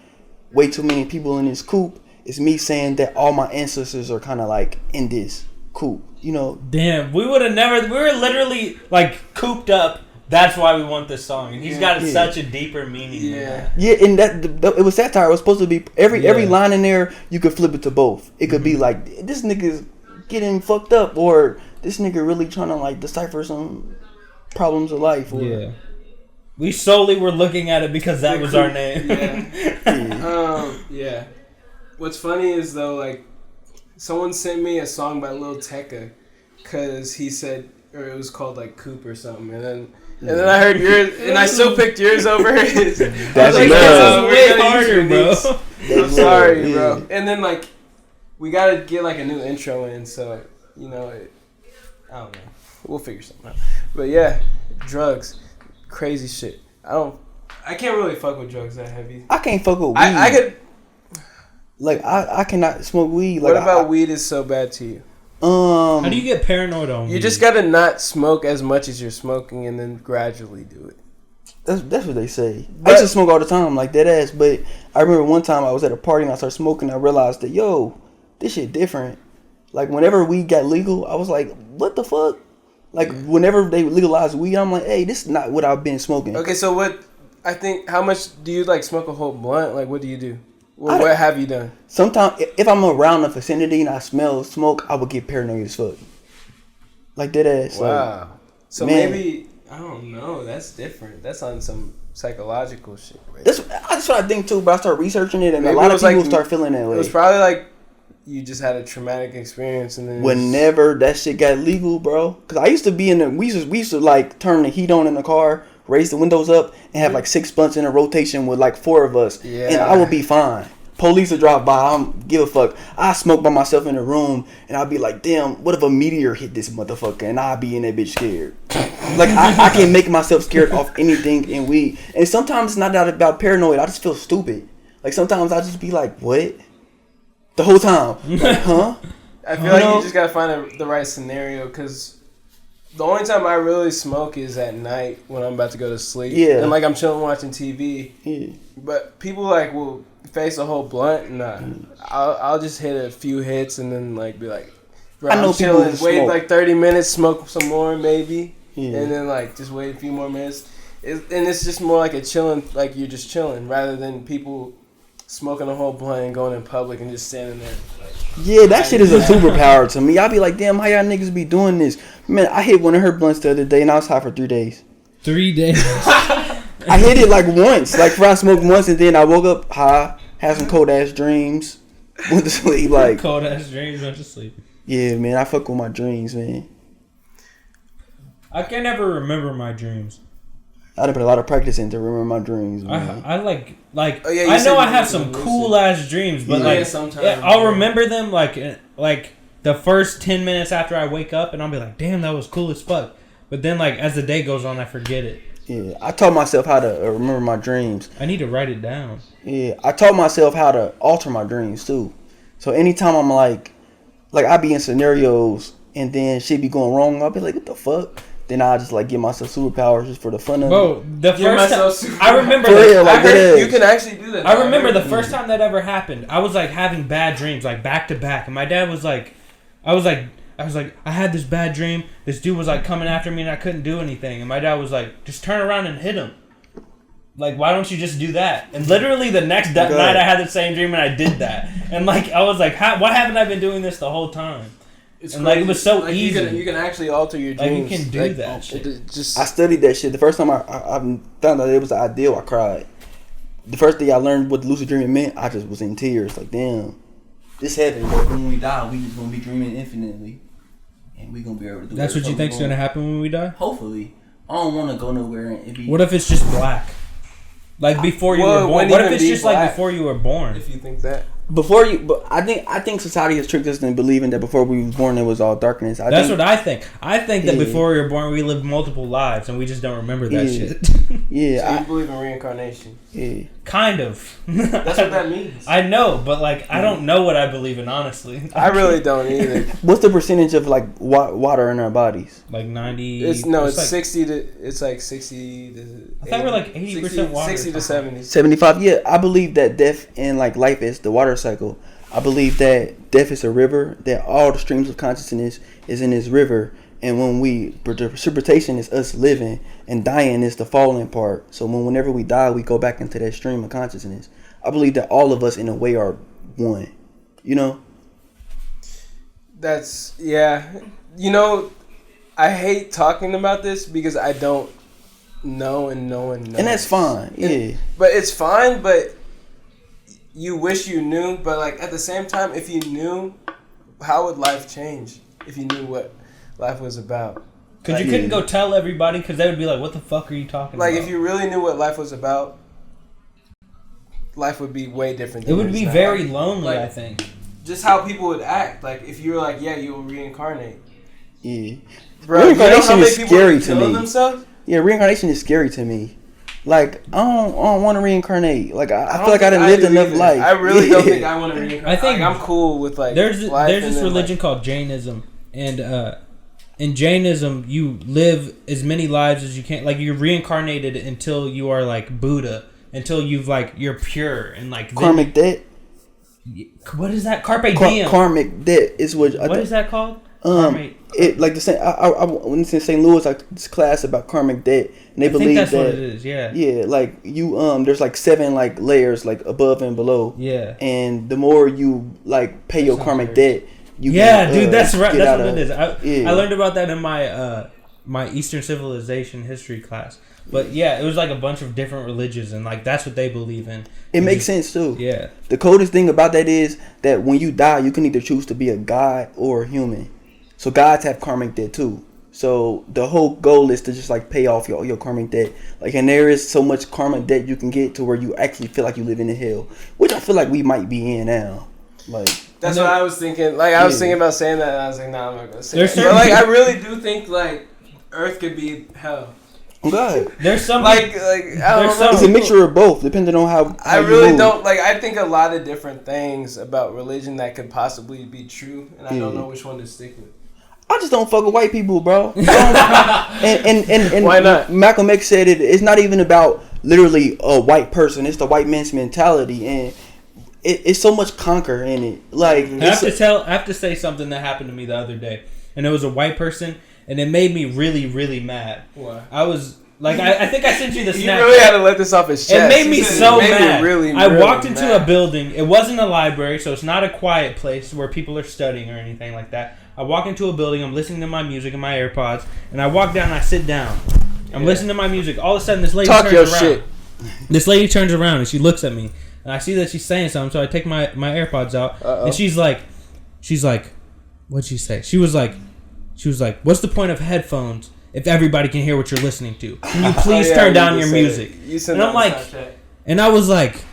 way too many people in this coop, it's me saying that all my ancestors are kind of like in this coop, you know. Damn, we would have never. We were literally like cooped up. That's why we want this song, and he's got such a deeper meaning. Yeah, and that it was satire. It was supposed to be every line in there. You could flip it to both. It could be like, this nigga's getting fucked up, or this nigga really trying to like decipher some problems of life. Or, we solely were looking at it because that was our name. Yeah. What's funny is though, like, someone sent me a song by Lil Tecca, cause he said, or it was called like Coop or something, and then I heard yours, and I still picked yours over his. That's like, love. way harder, bro. I'm sorry, yeah. bro. And then like, we gotta get like a new intro in, so you know, I don't know. We'll figure something out. But yeah, drugs, crazy shit. I can't really fuck with drugs that heavy. I can't fuck with weed. I could. Like I cannot smoke weed. Like, what about weed is so bad to you? How do you get paranoid on weed? You just gotta not smoke as much as you're smoking, and then gradually do it. That's what they say. I used to smoke all the time, like dead ass. But I remember one time I was at a party and I started smoking. And I realized that this shit different. Like whenever weed got legal, I was like, what the fuck? Like whenever they legalized weed, I'm like, hey, this is not what I've been smoking. Okay, so how much do you like smoke a whole blunt? Like what do you do? What have you done? Sometimes if I'm around the vicinity and I smell smoke, I would get paranoid as fuck. Like dead ass. Wow. Like, so man, maybe I don't know. That's different. That's on some psychological shit. Right? That's what I think too. But I started researching it, and Maybe a lot of people like, start feeling that way. It was probably like you just had a traumatic experience, and then whenever that shit got legal, bro. Because I used to be in the we used to like turn the heat on in the car, raise the windows up, and have like 6 blunts in a rotation with like 4 of us, and I would be fine. Police would drive by, I don't give a fuck. I smoke by myself in the room, and I'd be like, damn, what if a meteor hit this motherfucker? And I'd be in that bitch scared. Like, I can't make myself scared off anything in weed. And sometimes it's not about paranoid, I just feel stupid. Like sometimes I just be like, what? The whole time, like, huh? I feel like you just gotta find the right scenario, because the only time I really smoke is at night when I'm about to go to sleep. Yeah. And like I'm chilling watching TV. Yeah. But people like will face a whole blunt. Nah, I'll just hit a few hits and then like be like, bro, I know I'm chilling. people Wait smoke. like 30 minutes, smoke some more maybe, Yeah. and then like just wait a few more minutes. And it's just more like a chilling, like you're just chilling, rather than people smoking a whole blunt and going in public and just standing there. Like, Yeah, that shit is a superpower to me. I be like, damn, how y'all niggas be doing this? Man, I hit one of her blunts the other day and I was high for 3 days. 3 days. I hit it like once. Like, I smoked once and then I woke up high, had some cold ass dreams, went to sleep. Like, Cold ass dreams, went to sleep. yeah, man, I fuck with my dreams, man. I can never remember my dreams. I done put a lot of practice in to remember my dreams, man. I like Oh, yeah, you I said know I you have was some lucid. cool ass dreams, but Yeah, like sometimes, I'll yeah. remember them like the first 10 minutes after I wake up, and I'll be like, damn, that was cool as fuck. But then like as the day goes on, I forget it. Yeah, I taught myself how to remember my dreams. I need to write it down. Yeah, I taught myself how to alter my dreams too. So anytime I'm like I be in scenarios and then shit be going wrong, I'll be like, what the fuck? Then I just like give myself superpowers just for the fun of it. Bro, the Give myself first time super- I remember For real, that, like, I heard that you is. can actually do that. I remember the first time that ever happened. I was like having bad dreams, like back to back, and my dad was like, I was like, I had this bad dream. This dude was like coming after me, and I couldn't do anything. And my dad was like, just turn around and hit him. Like, why don't you just do that? And literally the next night, I had the same dream, and I did that. And like, I was like, why haven't I been doing this the whole time? It's And, like, it was so like, easy. You can actually alter your Like, you dreams. can do that shit. Just I studied that shit. The first time I found out it was ideal, I cried. The first day I learned what lucid dreaming meant, I just was in tears. Like, damn, this heaven. But when we die, we just gonna be dreaming infinitely, and we gonna be able to do. That's what you think's gonna happen when we die? Hopefully, I don't want to go nowhere and be. What if it's just black? Like before you were born. wouldn't What if even it's be just like black. before you were born? if you think that. Before you, but I think society has tricked us into believing that before we was born it was all darkness. That's what I think. I think that Yeah. before we were born, we lived multiple lives and we just don't remember that Yeah. shit. Yeah, So you believe in reincarnation? yeah. Kind of. That's what that means. I know, but like I don't know what I believe in, honestly. I really don't either. What's the percentage of like water in our bodies? Like 90. It's like, 60 to. It's like 60 to. I thought we're like 80% water. 60 to 70. 75. Yeah, I believe that death and like life is the water cycle. I believe that death is a river. That all the streams of consciousness is in this river. And when the precipitation is us living, and dying is the falling part. So whenever we die, we go back into that stream of consciousness. I believe that all of us, in a way, are one. You know? That's yeah. You know, I hate talking about this because I don't know and no one knows. And that's fine. Yeah. But it's fine. But you wish you knew. But like at the same time, if you knew, how would life change? If you knew what life was about. Because you couldn't go tell everybody because they would be like, what the fuck are you talking about? Like if you really knew what life was about, life would be way different. It would is be now. very lonely, Like, I think. Just how people would act. Like if you were like, yeah, you will reincarnate. Yeah. Bro, you know Reincarnation how many is people scary would to kill me. themselves? Yeah, reincarnation is scary to me. Like I don't want to reincarnate. Like I don't feel like I think done lived do enough either. life. I really Yeah. don't think I want to reincarnate. I think like, I'm cool with like there's life this and then, religion like, called Jainism, and in Jainism you live as many lives as you can. Like you're reincarnated until you are like Buddha, until you've like you're pure and like Karmic debt. What is that? Carpe diem. Karmic debt is what. What is that called? Karmic. It like the same. I went to St. Louis like this class about karmic debt, and they I think believe that's that. what it is. Yeah. Yeah, like you there's like 7 like layers like above and below. Yeah. And the more you like pay your That's karmic not debt, you Yeah, can, dude, that's right. get That's out what of- it is. yeah. I learned about that in my my Eastern Civilization history class. But yeah, it was like a bunch of different religions, and like that's what they believe in. It makes sense too. Yeah. The coldest thing about that is that when you die, you can either choose to be a god or a human. So gods have karmic debt too. So the whole goal is to just like pay off your karmic debt. Like, and there is so much karmic debt you can get to where you actually feel like you live in the hell, which I feel like we might be in now. Like That's what I was thinking. Like I was thinking about saying that, and I was like, nah, I'm not gonna say There's that. But like I really do think like Earth could be hell. Oh God. There's some like I don't know. It's a mixture of both, depending on how I you really move. don't like. I think a lot of different things about religion that could possibly be true, and I don't know which one to stick with. I just don't fuck with white people, bro. and Why not? Malcolm X said it's not even about literally a white person. It's the white man's mentality, and it's so much conquer in it. Like I have to say something that happened to me the other day, and it was a white person, and it made me really, really mad. Why? I was like, I think I sent you the snap. You really had to let this off his chest. It made me so mad. I walked into mad. a building. It wasn't a library, so it's not a quiet place where people are studying or anything like that. I walk into a building. I'm listening to my music and my AirPods, and I walk down and I sit down. I'm listening to my music. All of a sudden, this lady turns around. Shit. This lady turns around and she looks at me, and I see that she's saying something. So I take my AirPods out, and she's like, what'd she say? She was like, what's the point of headphones if everybody can hear what you're listening to? Can you please turn down your music? And I'm like, and I was like,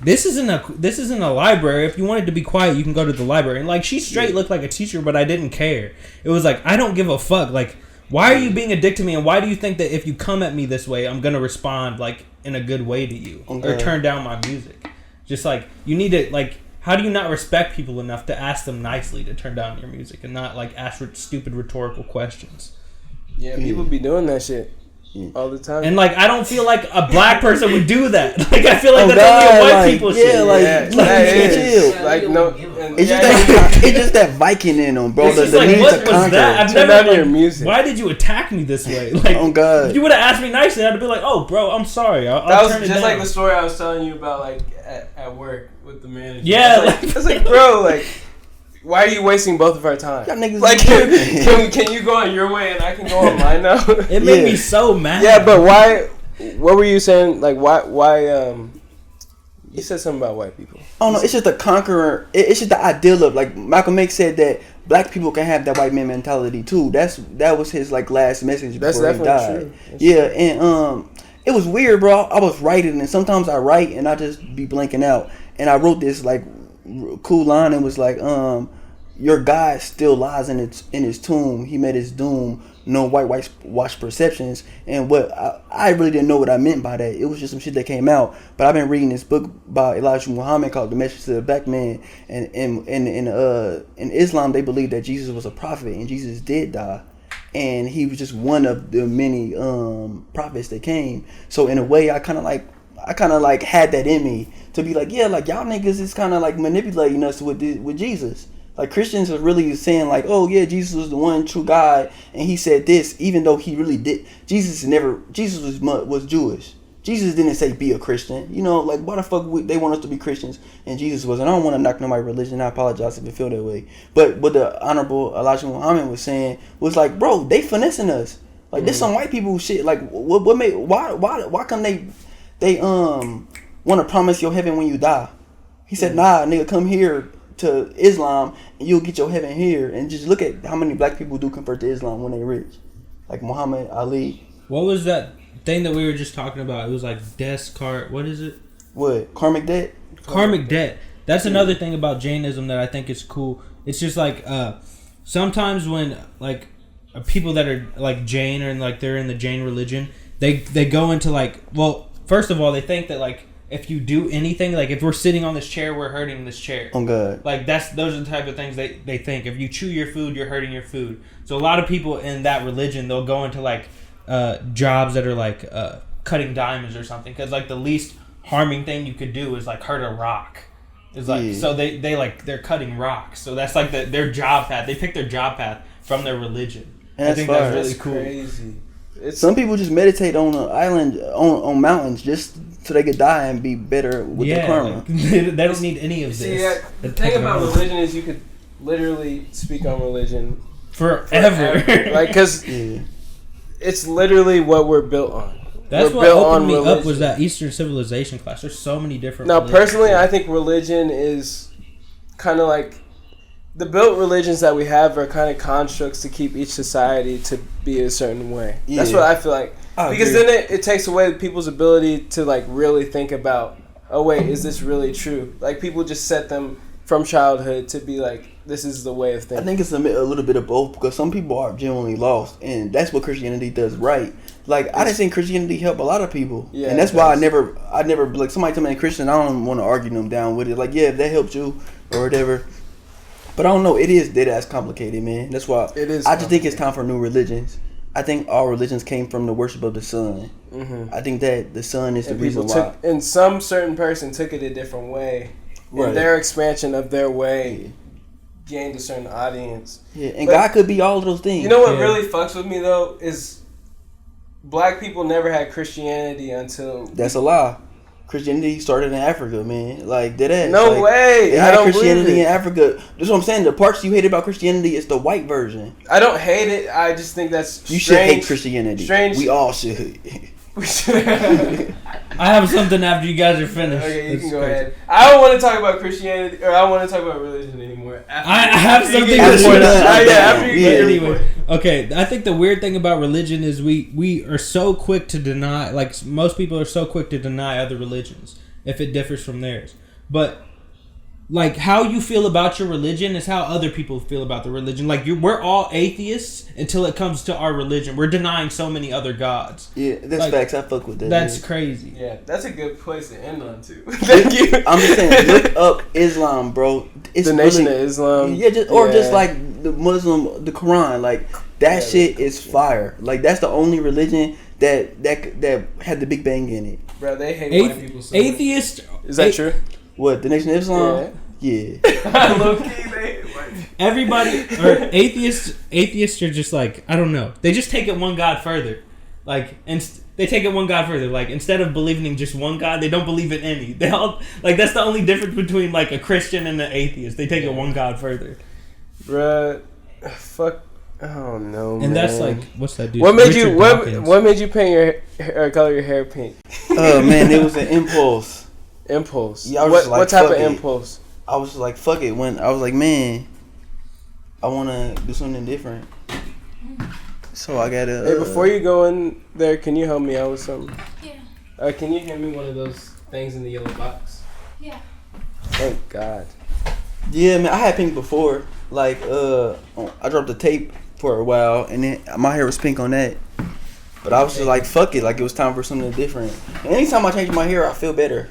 this isn't a library. If you wanted to be quiet, you can go to the library. And like, she straight looked like a teacher, but I didn't care. It was like, I don't give a fuck. Like, why are you being a dick to me? And why do you think that if you come at me this way, I'm gonna respond like in a good way to you or turn down my music? Just like, you need to like. How do you not respect people enough to ask them nicely to turn down your music and not like ask stupid rhetorical questions? Yeah, people be doing that shit all the time. And like, I don't feel like a black person would do that. Like, I feel like that's only a white people shit. Chill. Like no, it's just that Viking in them, bro. The like, need what to was conquer. that? I've Turn never down your music. Why did you attack me this way? Like, oh God. If you would have asked me nicely, I'd be like, oh, bro, I'm sorry. I'll that was turn it just down. like the story I was telling you about, like at work with the manager. Yeah, it's like, bro, like, why are you wasting both of our time? Y'all niggas Like, can you go on your way and I can go on mine now? It made me so mad. Yeah, but why? What were you saying? Like, why? You said something about white people. Oh no, it's just a conqueror. It's just the ideal of, like, Malcolm X said that black people can have that white man mentality too. That was his like last message before he died. Yeah, and it was weird, bro. I was writing, and sometimes I write and I just be blanking out. And I wrote this like cool line and was like, your God still lies in his tomb. He met his doom. No whitewash perceptions. And what I really didn't know what I meant by that. It was just some shit that came out. But I've been reading this book by Elijah Muhammad called The Message to the Black Man. And in Islam, they believe that Jesus was a prophet and Jesus did die. And he was just one of the many prophets that came. So in a way, I kind of like had that in me to be like, yeah, like y'all niggas is kind of like manipulating us with Jesus. Like Christians are really saying like, oh yeah, Jesus was the one true God, and he said this, even though he really did. Jesus was Jewish. Jesus didn't say be a Christian. You know, like why the fuck they want us to be Christians and Jesus wasn't? I don't want to knock nobody's religion. I apologize if you feel that way. But what the Honorable Elijah Muhammad was saying was like, bro, they finessing us. Like this some white people shit. Like what made why come they want to promise your heaven when you die? He said, nah, nigga, come here to Islam and you'll get your heaven here. And just look at how many black people do convert to Islam when they rich, like Muhammad Ali. What was that thing that we were just talking about? It was like what is it? What? Karmic debt? Karmic debt. That's another thing about Jainism that I think is cool. It's just like sometimes when like people that are like Jain or like they're in the Jain religion, they go into like, well, first of all, they think that like if you do anything, like if we're sitting on this chair, we're hurting this chair. Oh God. Like those are the type of things they think. If you chew your food, you're hurting your food. So a lot of people in that religion, they'll go into like jobs that are like cutting diamonds or something, because like the least harming thing you could do is like hurt a rock. It's like so they're cutting rocks. So that's like their job path. They pick their job path from their religion. And I think that's really cool. cool. Crazy. Some people just meditate on an island on mountains just so they could die and be better with their karma. Like, they don't need any of this. See, the thing about religion is you could literally speak on religion forever. Like, because it's literally what we're built on. That's what opened me up was that Eastern civilization class. There's so many different. Now, personally, I think religion is kind of like the built religions that we have are kind of constructs to keep each society to be a certain way. Yeah. That's what I feel like. Because then it takes away people's ability to like really think about, oh wait, is this really true? Like people just set them from childhood to be like, this is the way of thinking. I think it's a little bit of both, because some people are genuinely lost, and that's what Christianity does right. Like I just think Christianity help a lot of people, Yeah, and that's why I never like somebody tell me I'm Christian. I don't want to argue them down with it. Like yeah, if that helps you or whatever. But I don't know. It is dead ass complicated, man. That's why it is. I just think it's time for new religions. I think all religions came from the worship of the sun. I think that the sun is the reason why. And some certain person took it a different way. Right. And their expansion of their way gained a certain audience. Yeah, and but God could be all of those things. You know what really fucks with me though is black people never had Christianity until. That's a lie. Christianity started in Africa, man. Like dead ass. No like, way. They had Christianity in Africa. That's what I'm saying. The parts you hate about Christianity is the white version. I don't hate it. I just think that's strange. You should hate Christianity. Strange. We all should. I have something after you guys are finished. Okay, you can go ahead. I don't want to talk about Christianity, or I don't want to talk about religion anymore. I have something anyway. Okay, I think the weird thing about religion is we are so quick to deny, like most people are so quick to deny other religions if it differs from theirs. But like how you feel about your religion is how other people feel about the religion. Like we're all atheists until it comes to our religion. We're denying so many other gods. Yeah, that's like, facts. I fuck with that. That's crazy. Yeah, that's a good place to end on too. Thank you. I'm just saying, look up Islam, bro. It's the Nation of Islam. Yeah, just like the Muslim, the Quran. Like that shit is fire. Like that's the only religion that had the Big Bang in it. Bro, they hate white people so atheist. Is that true? What, the Nation of Islam? Yeah. Low key, they hate white people. Everybody or atheists are just like, I don't know. They just take it one God further. Like, and they take it one God further. Like, instead of believing in just one God, they don't believe in any. They all like that's the only difference between like a Christian and an atheist. They take it one God further. Bruh, fuck. I don't know, man. And that's like, what's that dude? What made you paint your hair, color your hair pink? Oh man, it was an impulse. Impulse. Yeah, what type of impulse? I was just like, fuck it. When I was like, man, I want to do something different. So I got to... Hey, before you go in there, can you help me out with something? Yeah. Can you hand me one of those things in the yellow box? Yeah. Thank God. Yeah, man, I had pink before. Like, I dropped the tape for a while, and then my hair was pink on that. But I was just like, fuck it. Like, it was time for something different. And anytime I change my hair, I feel better.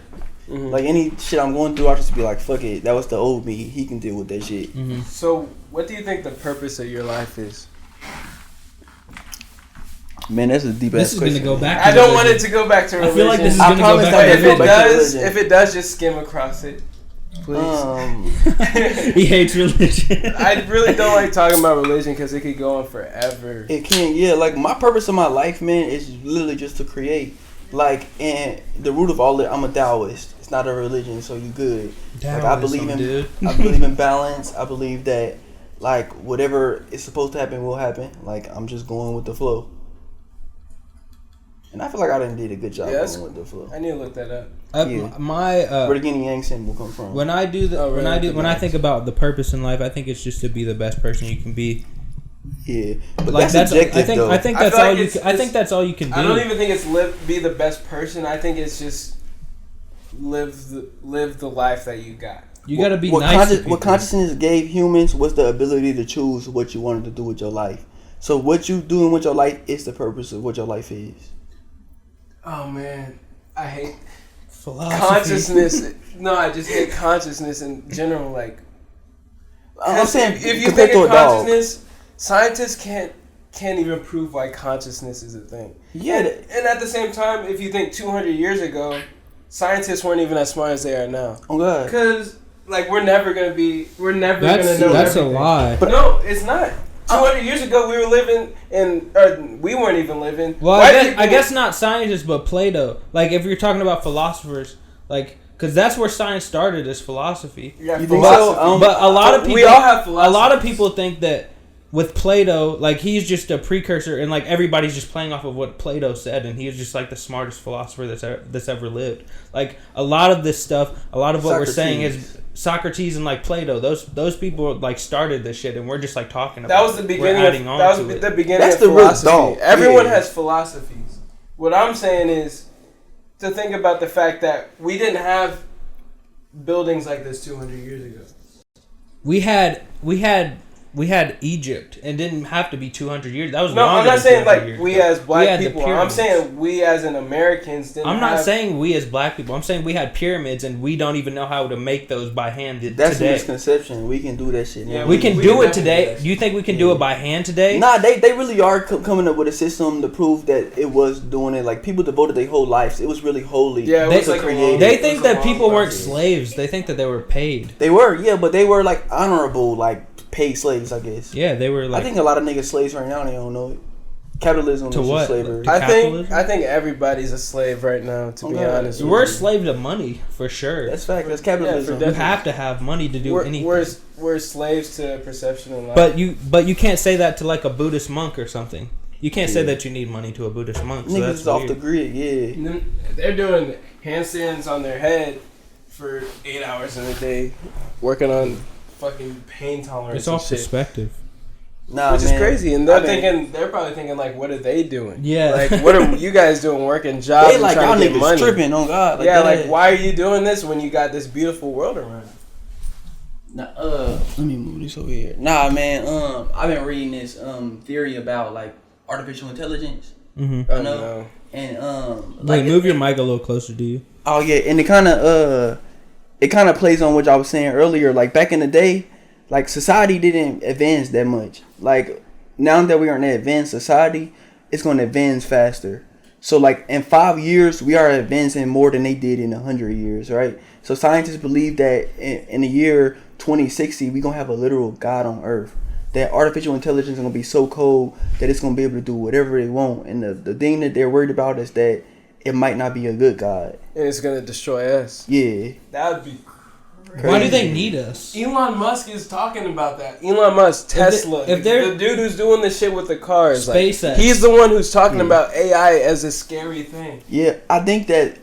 Mm-hmm. Like any shit I'm going through, I just be like, fuck it. That was the old me. He can deal with that shit. Mm-hmm. So, what do you think the purpose of your life is? Man, that's a deep ass question. This is gonna go back. I don't want it to go back to religion. I feel like this is gonna go back to religion. If it does, just skim across it, please. He hates religion. I really don't like talking about religion because it could go on forever. It can, yeah. Like my purpose of my life, man, is literally just to create. Like, and the root of all it, I'm a Taoist. It's not a religion, so you good. Like I believe in balance. I believe that like whatever is supposed to happen will happen. Like I'm just going with the flow. And I feel like I done did a good job going with the flow. I need to look that up. Where the yin yang symbol come from? When I think about the purpose in life, I think it's just to be the best person you can be. Yeah, but like that's objective, I think that's all you. I think that's all you can do. I don't even think it's be the best person. I think it's just live the life that you got. You got to be nice. What consciousness gave humans was the ability to choose what you wanted to do with your life. So what you doing with your life is the purpose of what your life is. Oh man, I hate philosophy. Consciousness. No, I just hate consciousness in general. Like, I'm saying, if you think of consciousness, scientists can't even prove why consciousness is a thing. Yeah, and at the same time, if you think 200 years ago, scientists weren't even as smart as they are now. Oh God, because like we're never gonna know. That's everything. A lie. But no, it's not. 200 years ago, we were living we weren't even living. Well, I guess not scientists, but Plato. Like, if you're talking about philosophers, like, because that's where science started, is philosophy. Yeah, you think so? But a lot of people, we all have philosophy. A lot of people think that with Plato, like, he's just a precursor, and like everybody's just playing off of what Plato said, and he's just like the smartest philosopher that's ever lived. Like, a lot of this stuff, a lot of what we're saying is Socrates and like Plato. Those people like started this shit, and we're just like talking about. That was the beginning. That was the beginning. That's of the philosophy. real dog. Everyone has philosophies. What I'm saying is to think about the fact that we didn't have buildings like this 200 years ago. We had we had Egypt, and didn't have to be 200 years. That was no. I'm not saying like years, we as black we people. I'm saying we as an Americans didn't. I'm not saying we as black people. I'm saying we had pyramids, and we don't even know how to make those by hand That's today. a misconception. We can do that shit. Yeah, we can do it today. Do you think we can do it by hand today? Nah, they really are coming up with a system to prove that it was doing it. Like people devoted their whole lives. It was really holy. Yeah, they, was like they think that people weren't slaves. They think that they were paid. They were, yeah, but they were like honorable, like paid slaves, I guess. Yeah, they were. Like, I think a lot of niggas slaves right now. They don't know it. Capitalism to is what? slavery. To I capitalism? think everybody's a slave right now. To be honest, we're a slave to money for sure. That's fact. That's capitalism. You have to have money to do anything. We're slaves to perception and life. But you can't say that to like a Buddhist monk or something. You can't say that you need money to a Buddhist monk. So Niggas that's is off weird. the grid. Yeah. They're doing handstands on their head for 8 hours in a day, working on fucking pain tolerance. It's all and shit. perspective. Nah, Which man. is crazy, and they're probably thinking like, what are they doing? Yeah, like what are you guys doing? Working jobs? They and like trying y'all to get niggas money. tripping on God. Like, yeah, like why are you doing this when you got this beautiful world around? Nah, let me move this over here. Nah, man. I've been reading this theory about like artificial intelligence. Mm-hmm. I know. And like move your mic a little closer to you. Oh yeah, and it kind of plays on what I was saying earlier. Like back in the day, like society didn't advance that much. Like now that we are in an advanced society, it's going to advance faster. So like in 5 years, we are advancing more than they did in 100 years, right? So scientists believe that in the year 2060, we're going to have a literal God on Earth. That artificial intelligence is going to be so cold that it's going to be able to do whatever they want. And the thing that they're worried about is that it might not be a good God. And it's going to destroy us. Yeah. That would be crazy. Why do they need us? Elon Musk is talking about that. Elon Musk, Tesla, if they're the dude who's doing this shit with the cars. SpaceX. Like, he's the one who's talking about AI as a scary thing. Yeah, I think that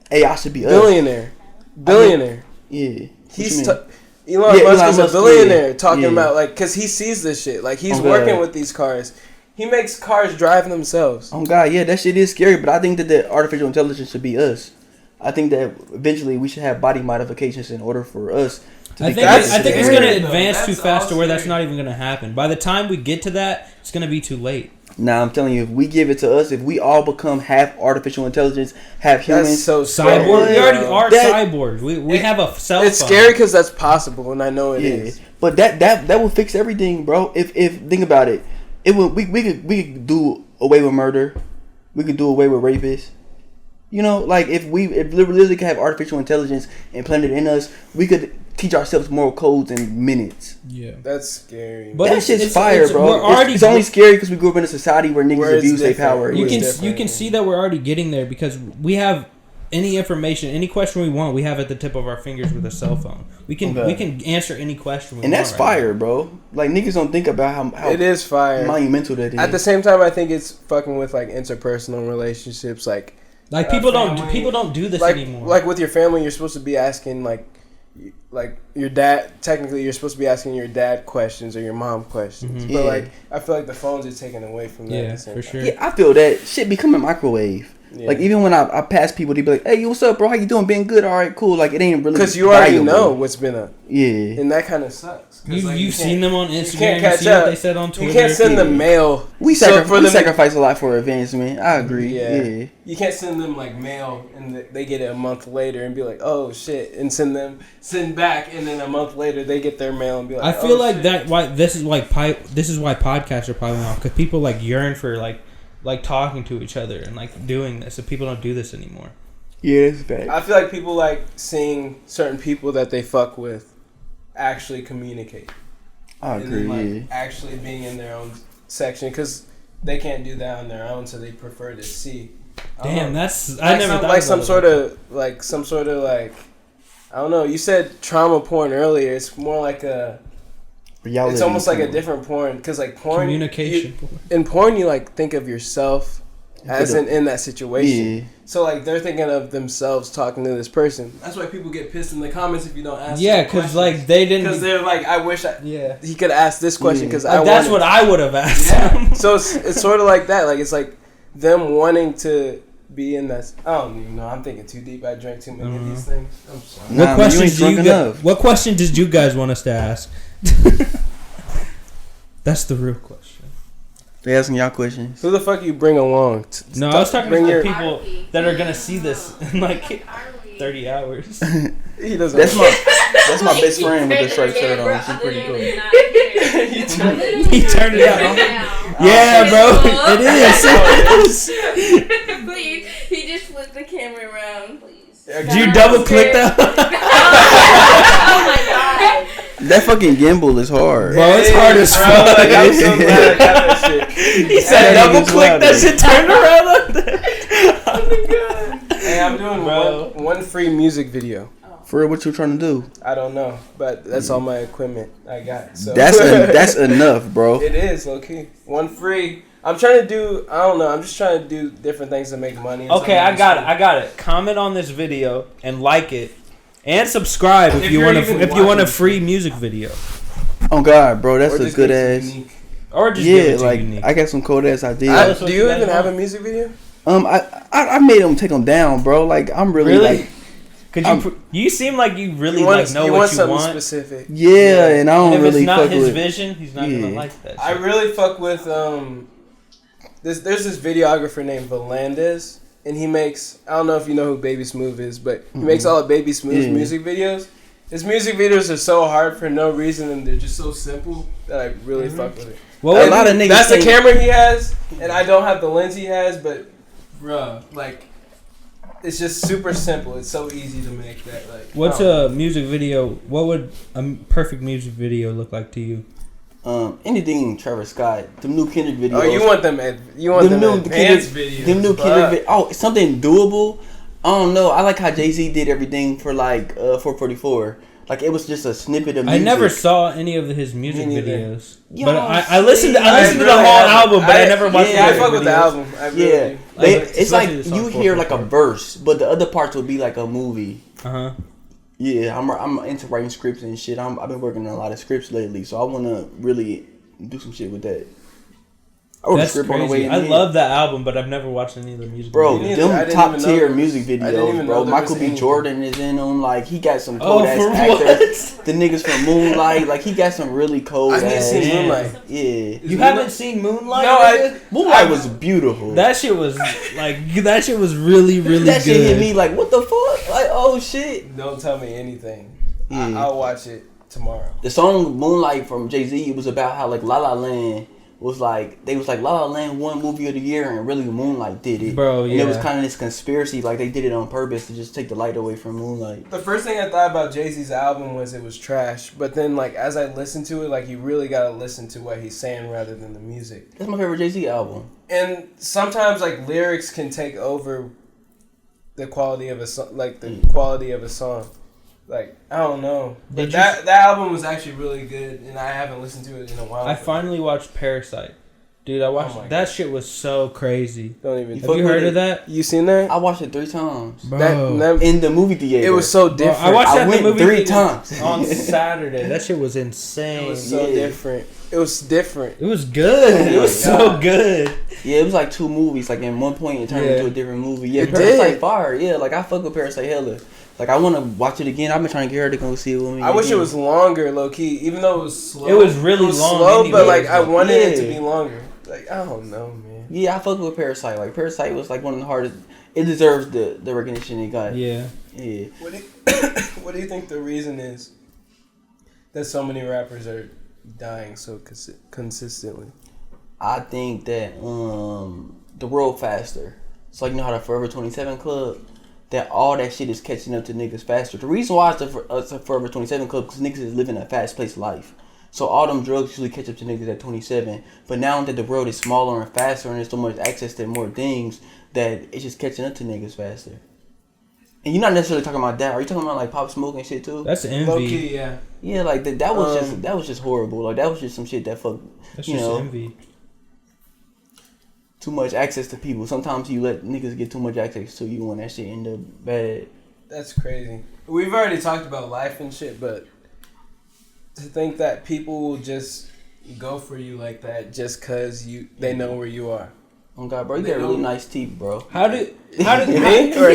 AI should be us. Billionaire. Yeah. He's Elon Musk is a billionaire talking about like because he sees this shit. Like he's working with these cars. He makes cars drive themselves. Oh God, yeah, that shit is scary. But I think that the artificial intelligence should be us. I think that eventually we should have body modifications in order for us. I think it's going to advance too fast to where that's not even going to happen. By the time we get to that, it's going to be too late. Nah, I'm telling you, if we give it to us, if we all become half artificial intelligence, half humans, that's so cyborg. We already are cyborgs. We have a cell phone. It's scary because that's possible, and I know it is. But that will fix everything, bro. If think about it, it will. We could do away with murder. We could do away with rapists. You know, like if literally could have artificial intelligence implanted in us, we could teach ourselves moral codes in minutes. Yeah, that's scary. But that shit's fire, bro. It's only scary because we grew up in a society where niggas abuse their power. You can see that we're already getting there because we have any information, any question we want, we have at the tip of our fingers with a cell phone. We can answer any question we want. And that's fire, bro. Like niggas don't think about how it is fire, monumental that is. At the same time, I think it's fucking with like interpersonal relationships, like people don't do this anymore. Like with your family, you're supposed to be asking like your dad. Technically, you're supposed to be asking your dad questions or your mom questions. Mm-hmm. But like, I feel like the phones are taken away from that. Yeah, for sure. Yeah, I feel that shit becoming microwave. Yeah. Like even when I pass people, they be like, "Hey, what's up, bro? How you doing? Being good? All right, cool." Like it ain't really because you already know what's been up. Yeah, and that kind of sucks. You've seen them on Instagram. You can't catch up. What they said on Twitter. You can't send them mail. We sacrifice a lot for advancement. I agree. Yeah. You can't send them like mail and they get it a month later and be like, "Oh shit," and send back, and then a month later they get their mail and be like, "I feel like that. Why this is why podcasts are popping off because people like yearn for like talking to each other and like doing this, and people don't do this anymore." Yeah, that's bad. I feel like people like seeing certain people that they fuck with actually communicate. I agree. And actually being in their own section because they can't do that on their own, so they prefer to see. Damn, that's I never thought some sort of I don't know. You said trauma porn earlier. It's more like a. Reality it's almost like a different porn because like porn communication. In porn, you like think of yourself as in that situation. Yeah. So like they're thinking of themselves talking to this person. That's why people get pissed in the comments if you don't ask. Yeah, because like they didn't. Because they're like, I wish he could ask this question because that's what I would have asked. Yeah. So it's sort of like that. Like it's like them wanting to be in that. I don't even know. I'm thinking too deep. I drank too many of these things. I'm sorry. What questions did you guys want us to ask? That's the real question. They asking y'all questions. Who the fuck you bring along? No, I was talking to the people Harvey. that are gonna see this in like 30 hours. He doesn't. That's my best friend with the striped shirt on. She's pretty cool. He turned it out. Yeah, bro, it is. Please, he just flipped the camera around. Please. Did you double click that? Oh my god. That fucking gimbal is hard. Bro, it's hard as fuck. Like, I'm so glad I got that shit. He said double click that shit, turned around on that. Hey, I'm doing one free music video. For real, what you trying to do? I don't know, but that's all my equipment I got. So That's enough, bro. It is low key. One free. I'm trying to do. I don't know. I'm just trying to do different things to make money. Okay, I got it. Comment on this video and like it, and subscribe if you want a free music video, Oh God, bro, that's Or a just good makes it ass. unique. or just give Yeah, it to like Unique. I got some cold ass ideas. That's what Do you you guys even have a want? music video? I made them take them down, bro. Like I'm really like Cause you seem like you really You know want what you something want. specific. yeah, and I And don't if really it's not fuck his with. vision, he's not gonna like that. Shit. I really fuck with There's this videographer named Valandez, and he makes. I don't know if you know who Baby Smooth is, but he makes all of Baby Smooth's music videos. His music videos are so hard for no reason, and they're just so simple that I really fuck with it. Well, A lot of niggas That's the think- camera he has, and I don't have the lens he has, but bruh, like, it's just super simple. It's so easy to make that. Like, what's a music video? What would a perfect music video look like to you? Anything Trevor Scott, them new Kendrick videos. Oh, you want them? You want them new advanced Kendrick, videos? them new but- Kendrick. Something doable. I don't know. I like how Jay-Z did everything for like 444. Like it was just a snippet of music. I never saw any of his music Me neither. videos, Yo, but I listened to I the really whole haven't. album, but I never watched. Yeah, I the fuck with the videos. album. I really Yeah, do. it's like especially the song you hear like a 444. verse, but the other parts would be like a movie. Uh-huh. Yeah, I'm into writing scripts and shit. I've been working on a lot of scripts lately, so I want to really do some shit with that. I wrote a That's script on the way crazy. in I here. love that album, but I've never watched any of the music Bro, videos. neither. I them didn't top even know tier there was- music I didn't videos, even bro. know there Michael was B. any. Jordan is in them. Like he got some Oh, cold ass for actors. what? The niggas from Moonlight, like he got some really cold I ass. need to see Damn. Moonlight. Yeah, You haven't seen Moonlight? No, nigga? Moonlight was beautiful. That shit was that shit was really really That good. shit hit me like, what the fuck? Like, oh shit. Don't tell me anything. Yeah. I'll watch it tomorrow. The song Moonlight from Jay-Z, it was about how like La La Land was like, they was like La La Land won movie of the year and really Moonlight did it. Bro, And it was yeah. kind of this conspiracy, like they did it on purpose to just take the light away from Moonlight. The first thing I thought about Jay-Z's album was it was trash, but then like as I listened to it, like you really gotta listen to what he's saying rather than the music. That's my favorite Jay-Z album. And sometimes like lyrics can take over the quality of a song, like the quality of a song. Like I don't know, but Did you- that album was actually really good, and I haven't listened to it in a while. I finally watched Parasite. Dude, I watched Oh my that God. shit was so crazy. Don't even. You Have fuck you with heard it? of that? You seen that? I watched it 3 times. Bro. That In the movie theater. it was so Bro, different. I watched that in went the movie 3 theater times. on Saturday. That shit was insane. It was so Yeah. different. It was different. It was good. Oh It was my so God. good. Yeah, it was like 2 movies. Like in one point it turned Yeah. into a different movie. Yeah, It Parasite did. fire. Yeah, like I fuck with Parasite hella. Like I want to watch it again. I've been trying to get her to go see it with me. I wish it again. was longer, low key. Even though it was slow. It was really long slow, but anyways, like I though. wanted it to Yeah. be longer. Like I don't know, man. Yeah, I fuck with Parasite. Like Parasite was like one of the hardest. It deserves the recognition it got. Yeah. Yeah. What do you, what do you think the reason is that so many rappers are dying so consistently? I think that the world faster. It's like, you know how the Forever 27 Club, that all that shit is catching up to niggas faster. The reason why it's a Forever 27 Club because niggas is living a fast paced life. So all them drugs usually catch up to niggas at 27. But now that the world is smaller and faster and there's so much access to more things, that it's just catching up to niggas faster. And you're not necessarily talking about that. Are you talking about like Pop Smoke and shit too? That's Low envy. key, yeah. Yeah, like that was just horrible. Like that was just some shit that fucked. That's You just know, envy. too much access to people. Sometimes you let niggas get too much access to you and that shit end up bad. That's crazy. We've already talked about life and shit, but to think that people will just go for you like that just cause they know where you are. Oh God, bro, you got really nice teeth, bro. How did Me? Or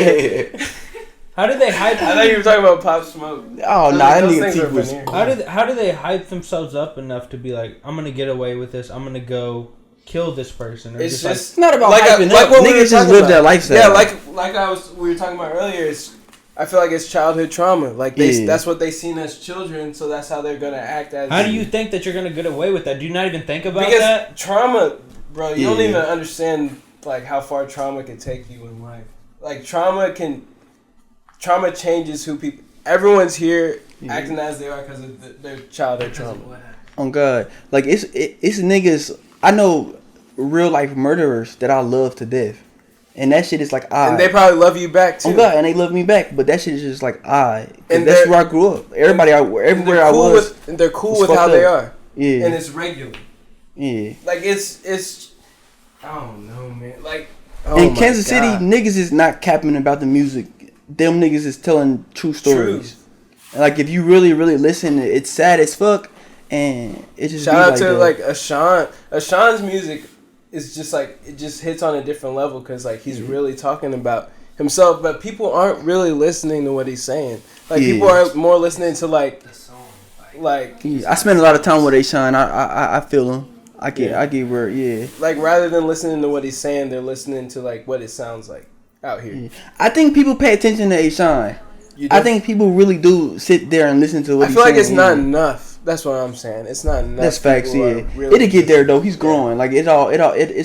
How did they hype? I thought you were talking about Pop Smoke. Oh no, that nigga teeth was. How do they hype themselves up enough to be like, I'm gonna get away with this. I'm gonna go kill this person. Or It's just It's not about like hyping like up. what we were Niggas just talking live about. that lifestyle. Yeah, like we were talking about earlier. I feel like it's childhood trauma. Like that's what they seen as children, so that's how they're gonna act as. How do you think that you're gonna get away with that? Do you not even think about because that? trauma, bro, you don't even understand like how far trauma can take you in life. Like trauma changes who people. Everyone's here acting as they are because of their childhood trauma. Oh God, like it's niggas. I know real life murderers that I love to death, and that shit is like and they probably love you back too. Oh God, and they love me back, but that shit is just like and that's where I grew up. Everywhere I was, they're cool with how they are. Yeah, and it's regular. Yeah, like it's. I don't know, man. Like in Kansas City, niggas is not capping about the music. Them niggas is telling true stories. And like if you really listen, it's sad as fuck, and it just shout out to like Ashawn. Ashawn's music is just like it just hits on a different level because like he's really talking about himself, but people aren't really listening to what he's saying. Like people are more listening to like the song. Like I spend a lot of time with Ashawn. I feel him. I get where like rather than listening to what he's saying, they're listening to like what it sounds like out here. Yeah. I think people pay attention to Ashawn. I think people really do sit there and listen to what he's saying. I feel like it's not enough. That's what I'm saying. It's not enough. That's facts. Really it'll get there though. He's growing. Like it's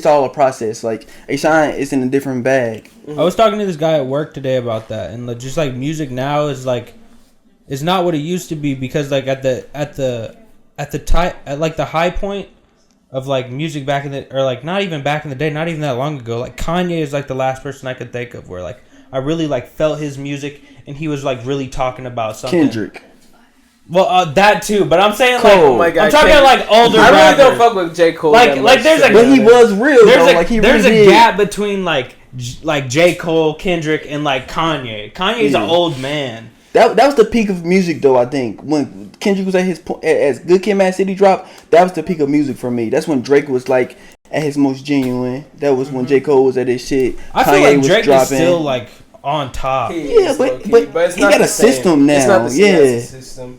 all a process. Like Ashawn is in a different bag. I was talking to this guy at work today about that, and just like music now is like, it's not what it used to be because like at the high point of like music back in the, or like not even back in the day, not even that long ago, like Kanye is like the last person I could think of where like I really like felt his music and he was like really talking about something. Kendrick. Well, that too, but I'm saying Cole. like, oh my God, I'm talking Kendrick. like older. I really rappers. don't fuck with J. Cole. Like there's a, but he was real. There's a gap between like J. Cole, Kendrick, and like Kanye. Kanye's an old man. That was the peak of music though. I think when Kendrick was at his point, as Good Kid, Mad City dropped, that was the peak of music for me. That's when Drake was like at his most genuine. That was when J. Cole was at his shit. I feel like Drake is still like on top. Yeah, but it's he not got a system now. It's not the same yeah. as a system.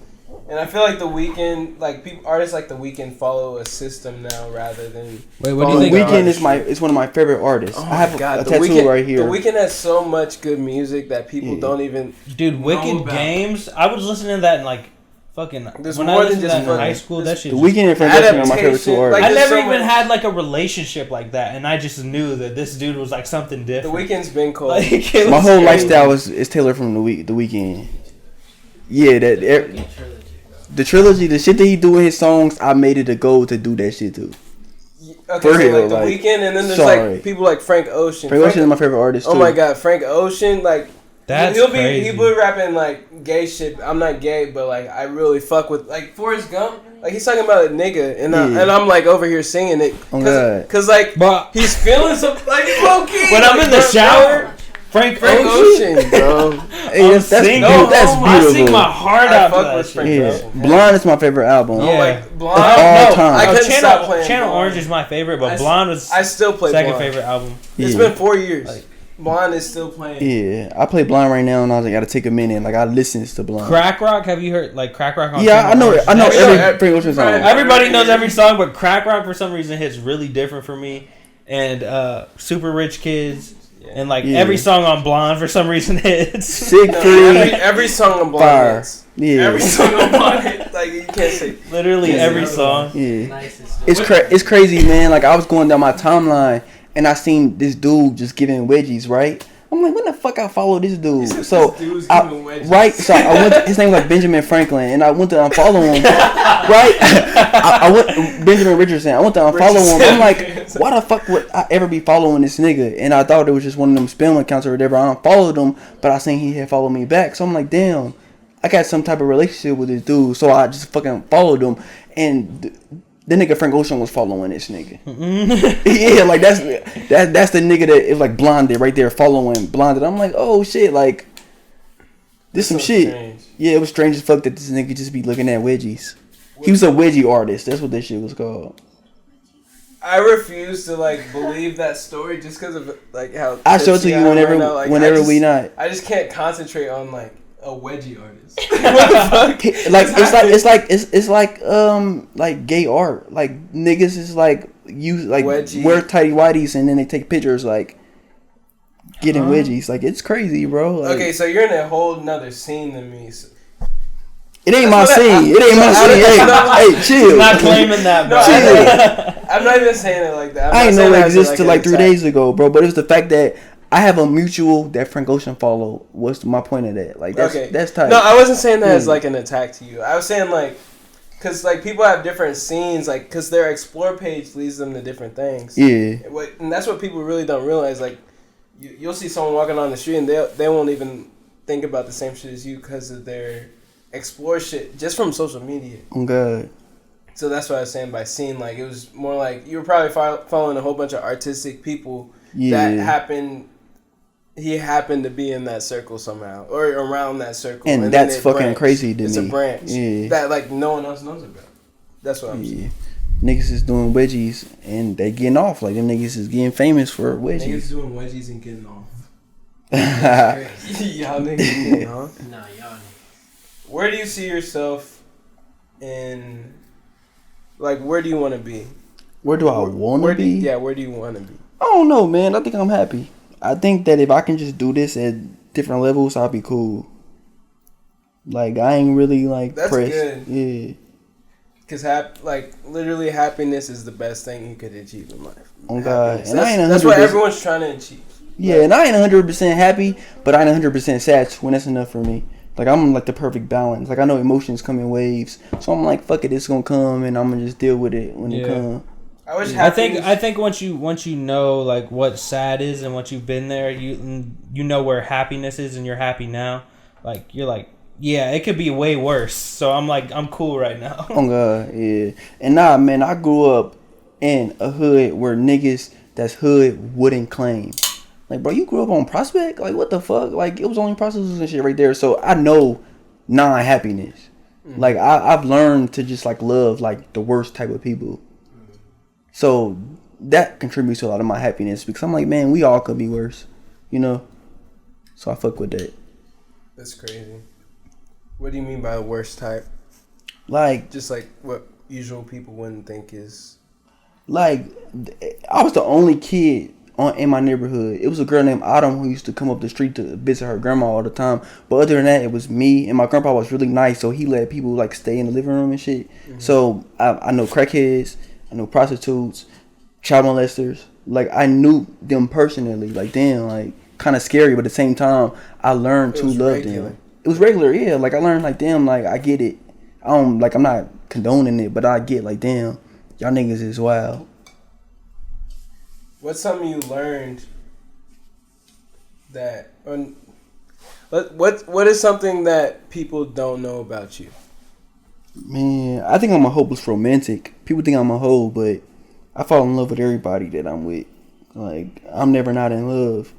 And I feel like The Weeknd, like artists like The Weeknd follow a system now rather than. Wait, what do you think? The Weeknd is one of my favorite artists. Oh I have a tattoo Weeknd, right here. The Weeknd has so much good music that people don't even. Dude, Wicked Games. I was listening to that in like fucking. There's when more I listened than to just that in high school. That shit. The Weeknd and Frank Ocean are my favorite two artists. I never even had like a relationship like that, and I just knew that this dude was like something different. The Weeknd's been cool. Like, my whole lifestyle is tailored from the Weeknd. Yeah, the trilogy, the shit that he do with his songs, I made it a goal to do that shit too. Okay, for so real, like The Weeknd, and then there's like people like Frank Ocean. Frank Ocean is my favorite artist too. Oh my God, Frank Ocean, like he'll be rapping like gay shit. I'm not gay, but like I really fuck with like Forrest Gump. Like he's talking about a nigga, and I'm like over here singing it because like he's feeling some like low key. When I'm in the shower. Frank Ocean, bro. Hey, that's beautiful. I sing my heart out to that shit. Blonde is my favorite album. Yeah. Like, Blonde. All time. I couldn't stop playing Channel Blonde. Orange is my favorite, but Blonde was I still play second Blonde. favorite album. It's been 4 years. Like, Blonde is still playing. Yeah, I play Blonde right now, and I was like, I gotta take a minute. Like I listen to Blonde. Crack Rock, have you heard like Crack Rock? On yeah, I know every Frank Ocean song. Everybody knows every song, but Crack Rock for some reason hits really different for me. And Super Rich Kids. And like every song on Blonde for some reason hits. Sick Free. Every song on Blonde hits. Yeah. Every song on Blonde hits. Like you can't say. Literally every song. Yeah. It's crazy, man. Like I was going down my timeline and I seen this dude just giving wedgies, right? I'm like, when the fuck I follow this dude? So I went. His name was like Benjamin Franklin, and I went to unfollow him. Right? I went Benjamin Richardson. I went to unfollow him. I'm like, why the fuck would I ever be following this nigga? And I thought it was just one of them spam accounts or whatever. I unfollowed him, but I seen he had followed me back. So I'm like, damn, I got some type of relationship with this dude. So I just fucking followed him, and the nigga Frank Ocean was following this nigga. Yeah, like that's the nigga that is like Blonded right there following Blonded. I'm like, oh shit, like this some shit. Strange. Yeah, it was strange as fuck that this nigga just be looking at wedgies. He was a wedgie artist. That's what this shit was called. I refuse to like believe that story just because of like how I show it to you whenever, we not. I just can't concentrate on like a wedgie artist. It's like gay art. Like niggas is like use like wedgie. Wear tighty whities and then they take pictures like getting wedgies. Like it's crazy, bro. Like, okay, so you're in a whole nother scene than me. So. It ain't my scene. It ain't my scene. Hey, chill. Not claiming that, bro. Chill. I'm not even saying it like that. I didn't know it existed till like 3 days ago, bro. But it was the fact that I have a mutual that Frank Ocean followed. What's my point of that? Like that's tight. No, I wasn't saying that as like an attack to you. I was saying like, cause like people have different scenes, like cause their explore page leads them to different things. Yeah. And that's what people really don't realize. Like, you'll see someone walking on the street and they won't even think about the same shit as you because of their explore shit just from social media. Oh God. So that's what I was saying by scene. Like it was more like you were probably following a whole bunch of artistic people that happened. He happened to be in that circle somehow or around that circle, and that's fucking branched. Crazy to it's me. It's a branch that like no one else knows about. That's what I'm saying. Niggas is doing wedgies and they getting off. Like them niggas is getting famous for wedgies. Niggas doing wedgies and getting off. Y'all niggas getting off? Nah, y'all niggas. Where do you see yourself in, like, where do you want to be? Where do I want to be? Where do you want to be? I don't know, man. I think I'm happy. I think that if I can just do this at different levels, I'll be cool. Like, I ain't really, like, that's pressed. Good. Yeah. Because, like, literally happiness is the best thing you could achieve in life. Oh, God. And that's what everyone's trying to achieve. Yeah, and I ain't 100% happy, but I ain't 100% sad when that's enough for me. Like, I'm like the perfect balance. Like, I know emotions come in waves. So I'm like, fuck it, it's gonna come and I'm gonna just deal with it when it comes. I think once you know like what sad is and once you've been there, you know where happiness is and you're happy now. Like you're like, yeah, it could be way worse. So I'm cool right now. Oh God, yeah. And nah, man, I grew up in a hood where niggas that's hood wouldn't claim. Like, bro, you grew up on Prospect? Like, what the fuck? Like, it was only prostitutes and shit right there. So I know non-happiness. Like, I've learned to just like love like the worst type of people. So that contributes to a lot of my happiness because I'm like, man, we all could be worse, you know? So I fuck with that. That's crazy. What do you mean by the worst type? Like, just like what usual people wouldn't think is. Like, I was the only kid in my neighborhood. It was a girl named Autumn who used to come up the street to visit her grandma all the time. But other than that, it was me, and my grandpa was really nice, so he let people like stay in the living room and shit. So I know crackheads, I know prostitutes, child molesters. Like, I knew them personally. Like, damn, like, kind of scary, but at the same time, I learned to love them. It was regular, yeah. Like, I learned, like, damn, like, I get it. I'm not condoning it, but I get, like, damn, y'all niggas is wild. What's something you learned that... What is something that people don't know about you? Man, I think I'm a hopeless romantic. People think I'm a hoe, but I fall in love with everybody that I'm with. Like, I'm never not in love.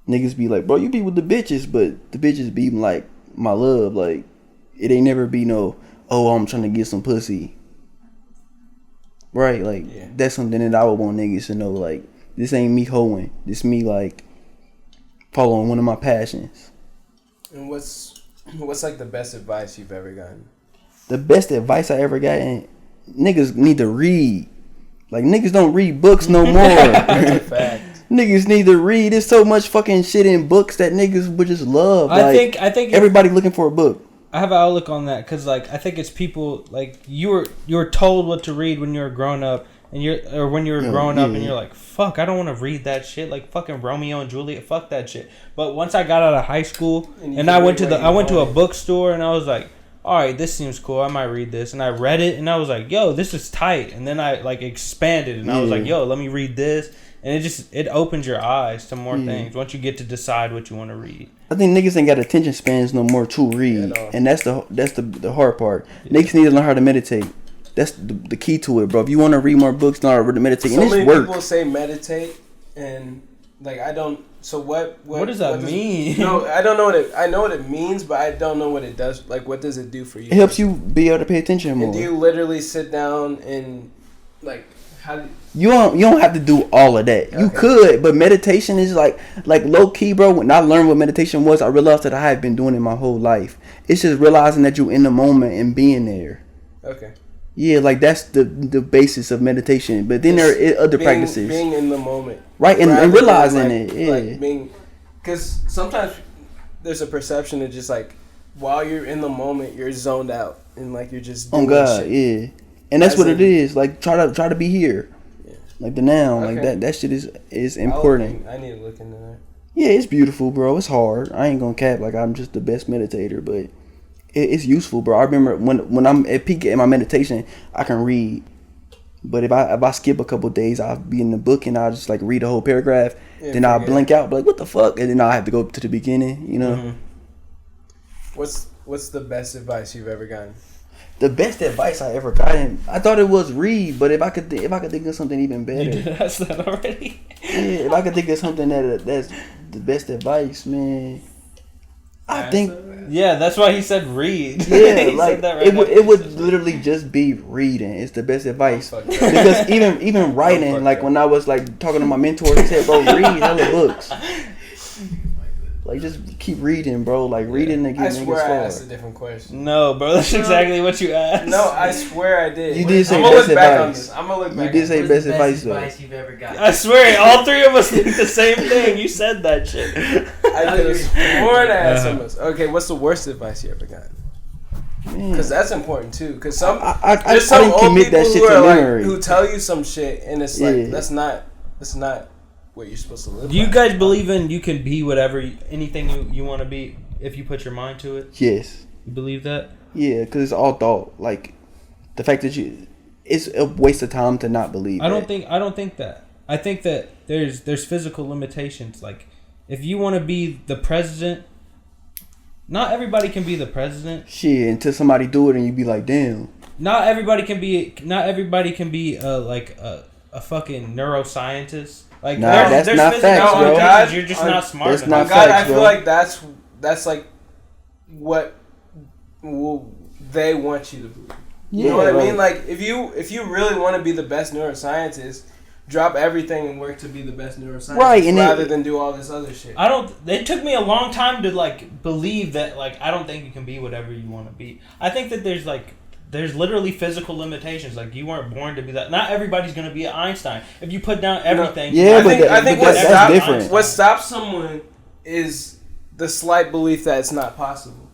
Niggas be like, bro, you be with the bitches, but the bitches be like my love. Like, it ain't never be no, oh, I'm trying to get some pussy. Right? Like, that's something that I would want niggas to know. Like, this ain't me hoeing. This me, like, following one of my passions. And what's like the best advice you've ever gotten? The best advice I ever gotten, niggas need to read. Like, niggas don't read books no more. That's a fact. Niggas need to read. There's so much fucking shit in books that niggas would just love. I think everybody looking for a book. I have an outlook on that because, like, I think it's people like you were told what to read when you were growing up, and when you were growing up, and you're like, fuck, I don't want to read that shit. Like fucking Romeo and Juliet, fuck that shit. But once I got out of high school and I went to a bookstore and I was like, all right, this seems cool. I might read this, and I read it and I was like, yo, this is tight. And then I like expanded and I was like, yo, let me read this. And it opens your eyes to more things once you get to decide what you want to read. I think niggas ain't got attention spans no more to read, and that's the hard part. Niggas need to learn how to meditate. That's the key to it, bro. If you want to read more books, learn how to meditate. So and many work. people say meditate, and like I don't. So what does that mean? No, I don't know what it. I know what it means, but I don't know what it does. Like, what does it do for you? It helps you be able to pay attention more. And do you literally sit down and like? You don't have to do all of that. You could, but meditation is like low key, bro. When I learned what meditation was, I realized that I had been doing it my whole life. It's just realizing that you're in the moment and being there. Okay. Yeah, like that's the basis of meditation. But then there are other practices. Being in the moment. Right, and realizing it. Yeah. Like because sometimes there's a perception of just like while you're in the moment, you're zoned out and like you're just doing shit. Yeah. And that's what it is. Like try to be here. Yeah. Like the now. Okay. Like that shit is important. I need to look into that. Yeah, it's beautiful, bro. It's hard. I ain't gonna cap like I'm just the best meditator, but it's useful, bro. I remember when I'm at peak in my meditation, I can read. But if I skip a couple days, I'll be in the book and I'll just like read the whole paragraph. Yeah, then I'll blink out, be like, what the fuck? And then I'll have to go to the beginning, you know? Mm-hmm. What's the best advice you've ever gotten? The best advice I ever gotten, I thought it was read, but if I could think of something even better. You did ask that already? Yeah, if I could think of something that's the best advice, man. I think. Yeah, that's why he said read. Yeah, like it would literally just be reading. It's the best advice because even writing, like when I was like talking to my mentor, he said, "Bro, read hella books." Like just keep reading, bro. Like reading again. I swear I asked a different question. No, bro, that's exactly what you asked. No, I swear I did. You did say best advice. I'm gonna look back. You did say best advice though. You've ever got. I swear, all three of us think the same thing. You said that shit. I could have sworn I asked someone. Okay, what's the worst advice you ever got? Because that's important too. Because there's some old people who are like who tell you some shit, and it's like that's not what you're supposed to live. Do you guys believe in you can be whatever anything you want to be if you put your mind to it? Yes. You believe that? Yeah, because it's all thought. Like the fact that it's a waste of time to not believe. I don't think that. I think that there's physical limitations. Like if you want to be the president, not everybody can be the president. Shit, until somebody do it and you be like, damn. Not everybody can be like a fucking neuroscientist. Like that's not facts, bro. God, you're just not smart enough. Not God, facts, I feel bro. like that's like what they want you to believe. You know what I mean? Like if you really want to be the best neuroscientist, drop everything and work to be the best neuroscientist, rather than do all this other shit. It took me a long time to like believe that. Like I don't think you can be whatever you want to be. I think that there's literally physical limitations. Like you weren't born to be that. Not everybody's gonna be an Einstein. If you put down everything, I think that's different. What stops someone is the slight belief that it's not possible,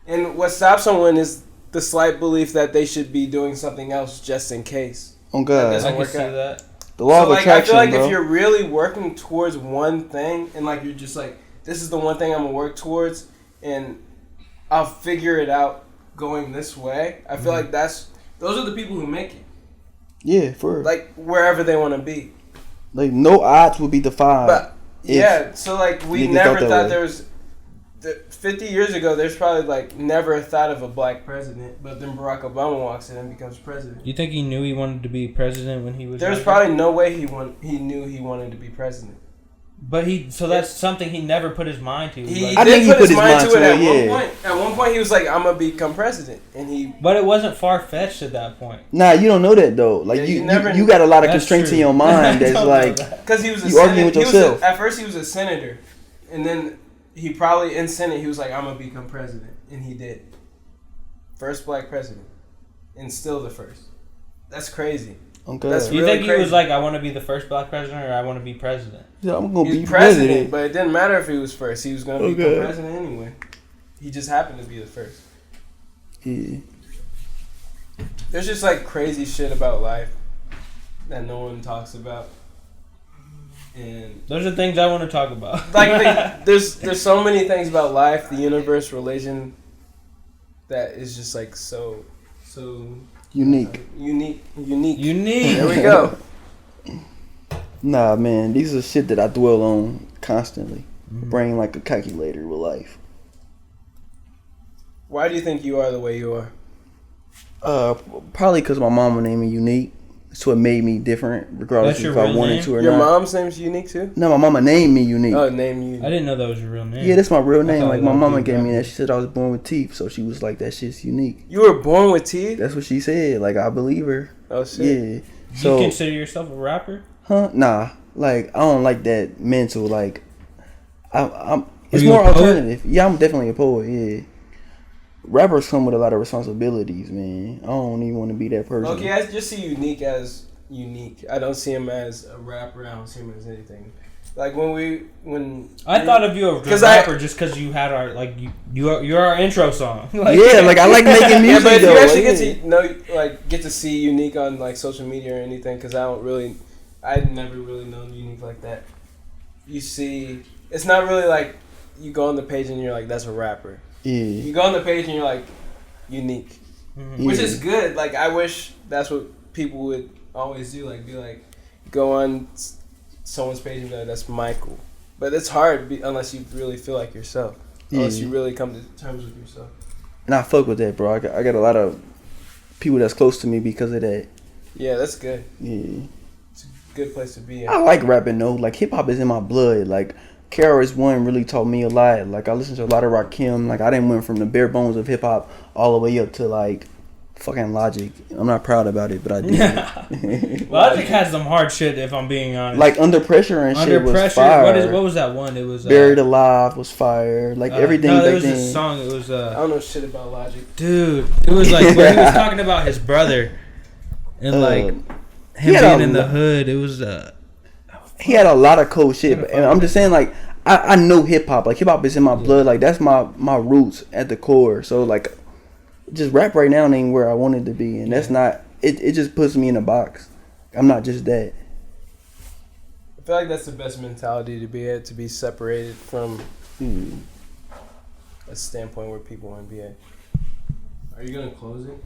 and what stops someone is the slight belief that they should be doing something else just in case. Oh God, that doesn't work out. That. The law of attraction, I feel like bro. if you're really working towards one thing, and like you're just like, this is the one thing I'm gonna work towards, and I'll figure it out going this way. I feel like those are the people who make it. Yeah, for like wherever they want to be. Like no odds will be defied. But yeah, so like we never thought there was. 50 years ago, there's probably like never thought of a black president, but then Barack Obama walks in and becomes president. You think he knew he wanted to be president when he was? There's probably no way he knew he wanted to be president. But that's something he never put his mind to. He did put his mind to it at one point. At one point, he was like, "I'm gonna become president," and he. But it wasn't far fetched at that point. Nah, you don't know that though. Like you got a lot of constraints in your mind. That's like because he was you arguing with yourself. At first, he was a senator, and then he probably in Senate he was like, "I'm gonna become president," and he did. First black president, and still the first. That's crazy. Okay. That's you really think he crazy. was like, I want to be the first black president, or I want to be president? Yeah, I'm gonna be president. But it didn't matter if he was first. He was gonna become president anyway. He just happened to be the first. Yeah. There's just like crazy shit about life that no one talks about. And those are things I want to talk about. Like there's so many things about life, the universe, religion, that is just like so unique. Unique. There we go. Nah, man, these are shit that I dwell on constantly. Brain like a calculator with life. Why do you think you are the way you are? Probably because my mama named me Unique. That's what made me different, regardless if I wanted to or not. Your mom's name's Unique too? No, my mama named me Unique. Oh, named you. I didn't know that was your real name. Yeah, that's my real name. Like my mama gave me that. She said I was born with teeth, so she was like, "That shit's unique." You were born with teeth? That's what she said. Like I believe her. Oh shit. Yeah. So you consider yourself a rapper? Huh? Nah. Like I don't like that mental. Like I'm. It's you more a poet? alternative. Yeah, I'm definitely a poet. Yeah. Rappers come with a lot of responsibilities, man. I don't even want to be that person. Okay, I just see Unique as unique. I don't see him as a rapper. I don't see him as anything. Like when I thought of you as a rapper just because you had our you're our intro song. Yeah, like I like making music. Yeah, but if though, you actually yeah. get to see Unique on like social media or anything, because I'd never really known Unique like that. You see, it's not really like you go on the page and you're like, that's a rapper. Yeah. You go on the page and you're like, Unique, which is good. Like I wish that's what people would always do. Like be like, go on someone's page and be like, that's Michael. But it's hard unless you really feel like yourself. Unless you really come to terms with yourself. And I fuck with that, bro. I got a lot of people that's close to me because of that. Yeah, that's good. Yeah. It's a good place to be in. I like rapping though. Like hip hop is in my blood. Like KRS-One really taught me a lot. Like I listened to a lot of Rakim. Like I didn't went from the bare bones of hip hop all the way up to like fucking Logic. I'm not proud about it, but I did. Logic has some hard shit, if I'm being honest. Like Under Pressure and Under shit was Pressure. fire. What was that one? It was Buried Alive was fire. Like everything no, back it was then. a song. It was I don't know shit about Logic. dude. It was like where he was talking about his brother and like him being in the hood. It was he had a lot of cool shit, and I'm just saying like I know hip hop. Like hip hop is in my blood. Like that's my roots at the core. So like just rap right now ain't where I wanted to be, and that's not it. It just puts me in a box. I'm not just that. I feel like that's the best mentality to be at, to be separated from a standpoint where people want to be at. Are you gonna close it?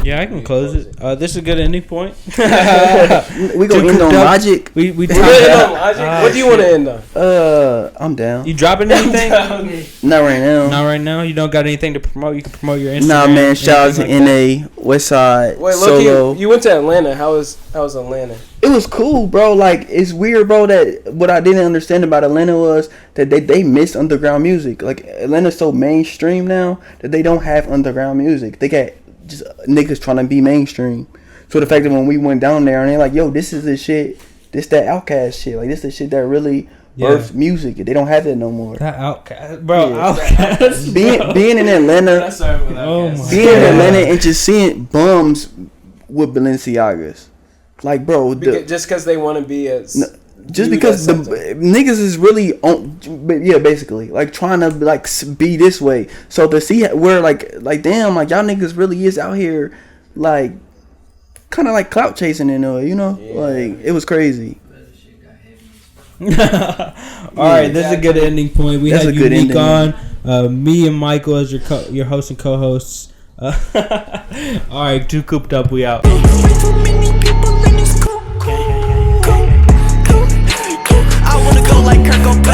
yeah. I can close it. This is a good ending point. We gonna end on Logic. We We're gonna end on Logic. What do you want to end on? I'm down. You dropping anything? Not right now. Not right now. You don't got anything to promote. You can promote your Instagram. Nah, man. Shout out to anything like NA, Westside, Wait, Solo. look, you went to Atlanta. How was Atlanta? It was cool, bro. Like it's weird, bro. That what I didn't understand about Atlanta was that they miss underground music. Like Atlanta's so mainstream now that they don't have underground music. They got just niggas trying to be mainstream. So the fact that when we went down there and they're like, yo, this is the shit, this that Outkast shit. Like this the shit that really birthed music. They don't have that no more. That Outkast, bro. Yeah. Outkast, Being in Atlanta, oh my being in Atlanta and just seeing bums with Balenciagas. Like, bro, Just because they want to be as... just because the niggas is really on, yeah, basically like trying to like be this way. So to see where like damn, like y'all niggas really is out here, like kind of like clout chasing in a, you know, like it was crazy. All right, this is a good ending point. We had Unique on, me and Michael as your host and co-hosts. All right, too cooped up. We out. I wanna go like Kirk Cobain.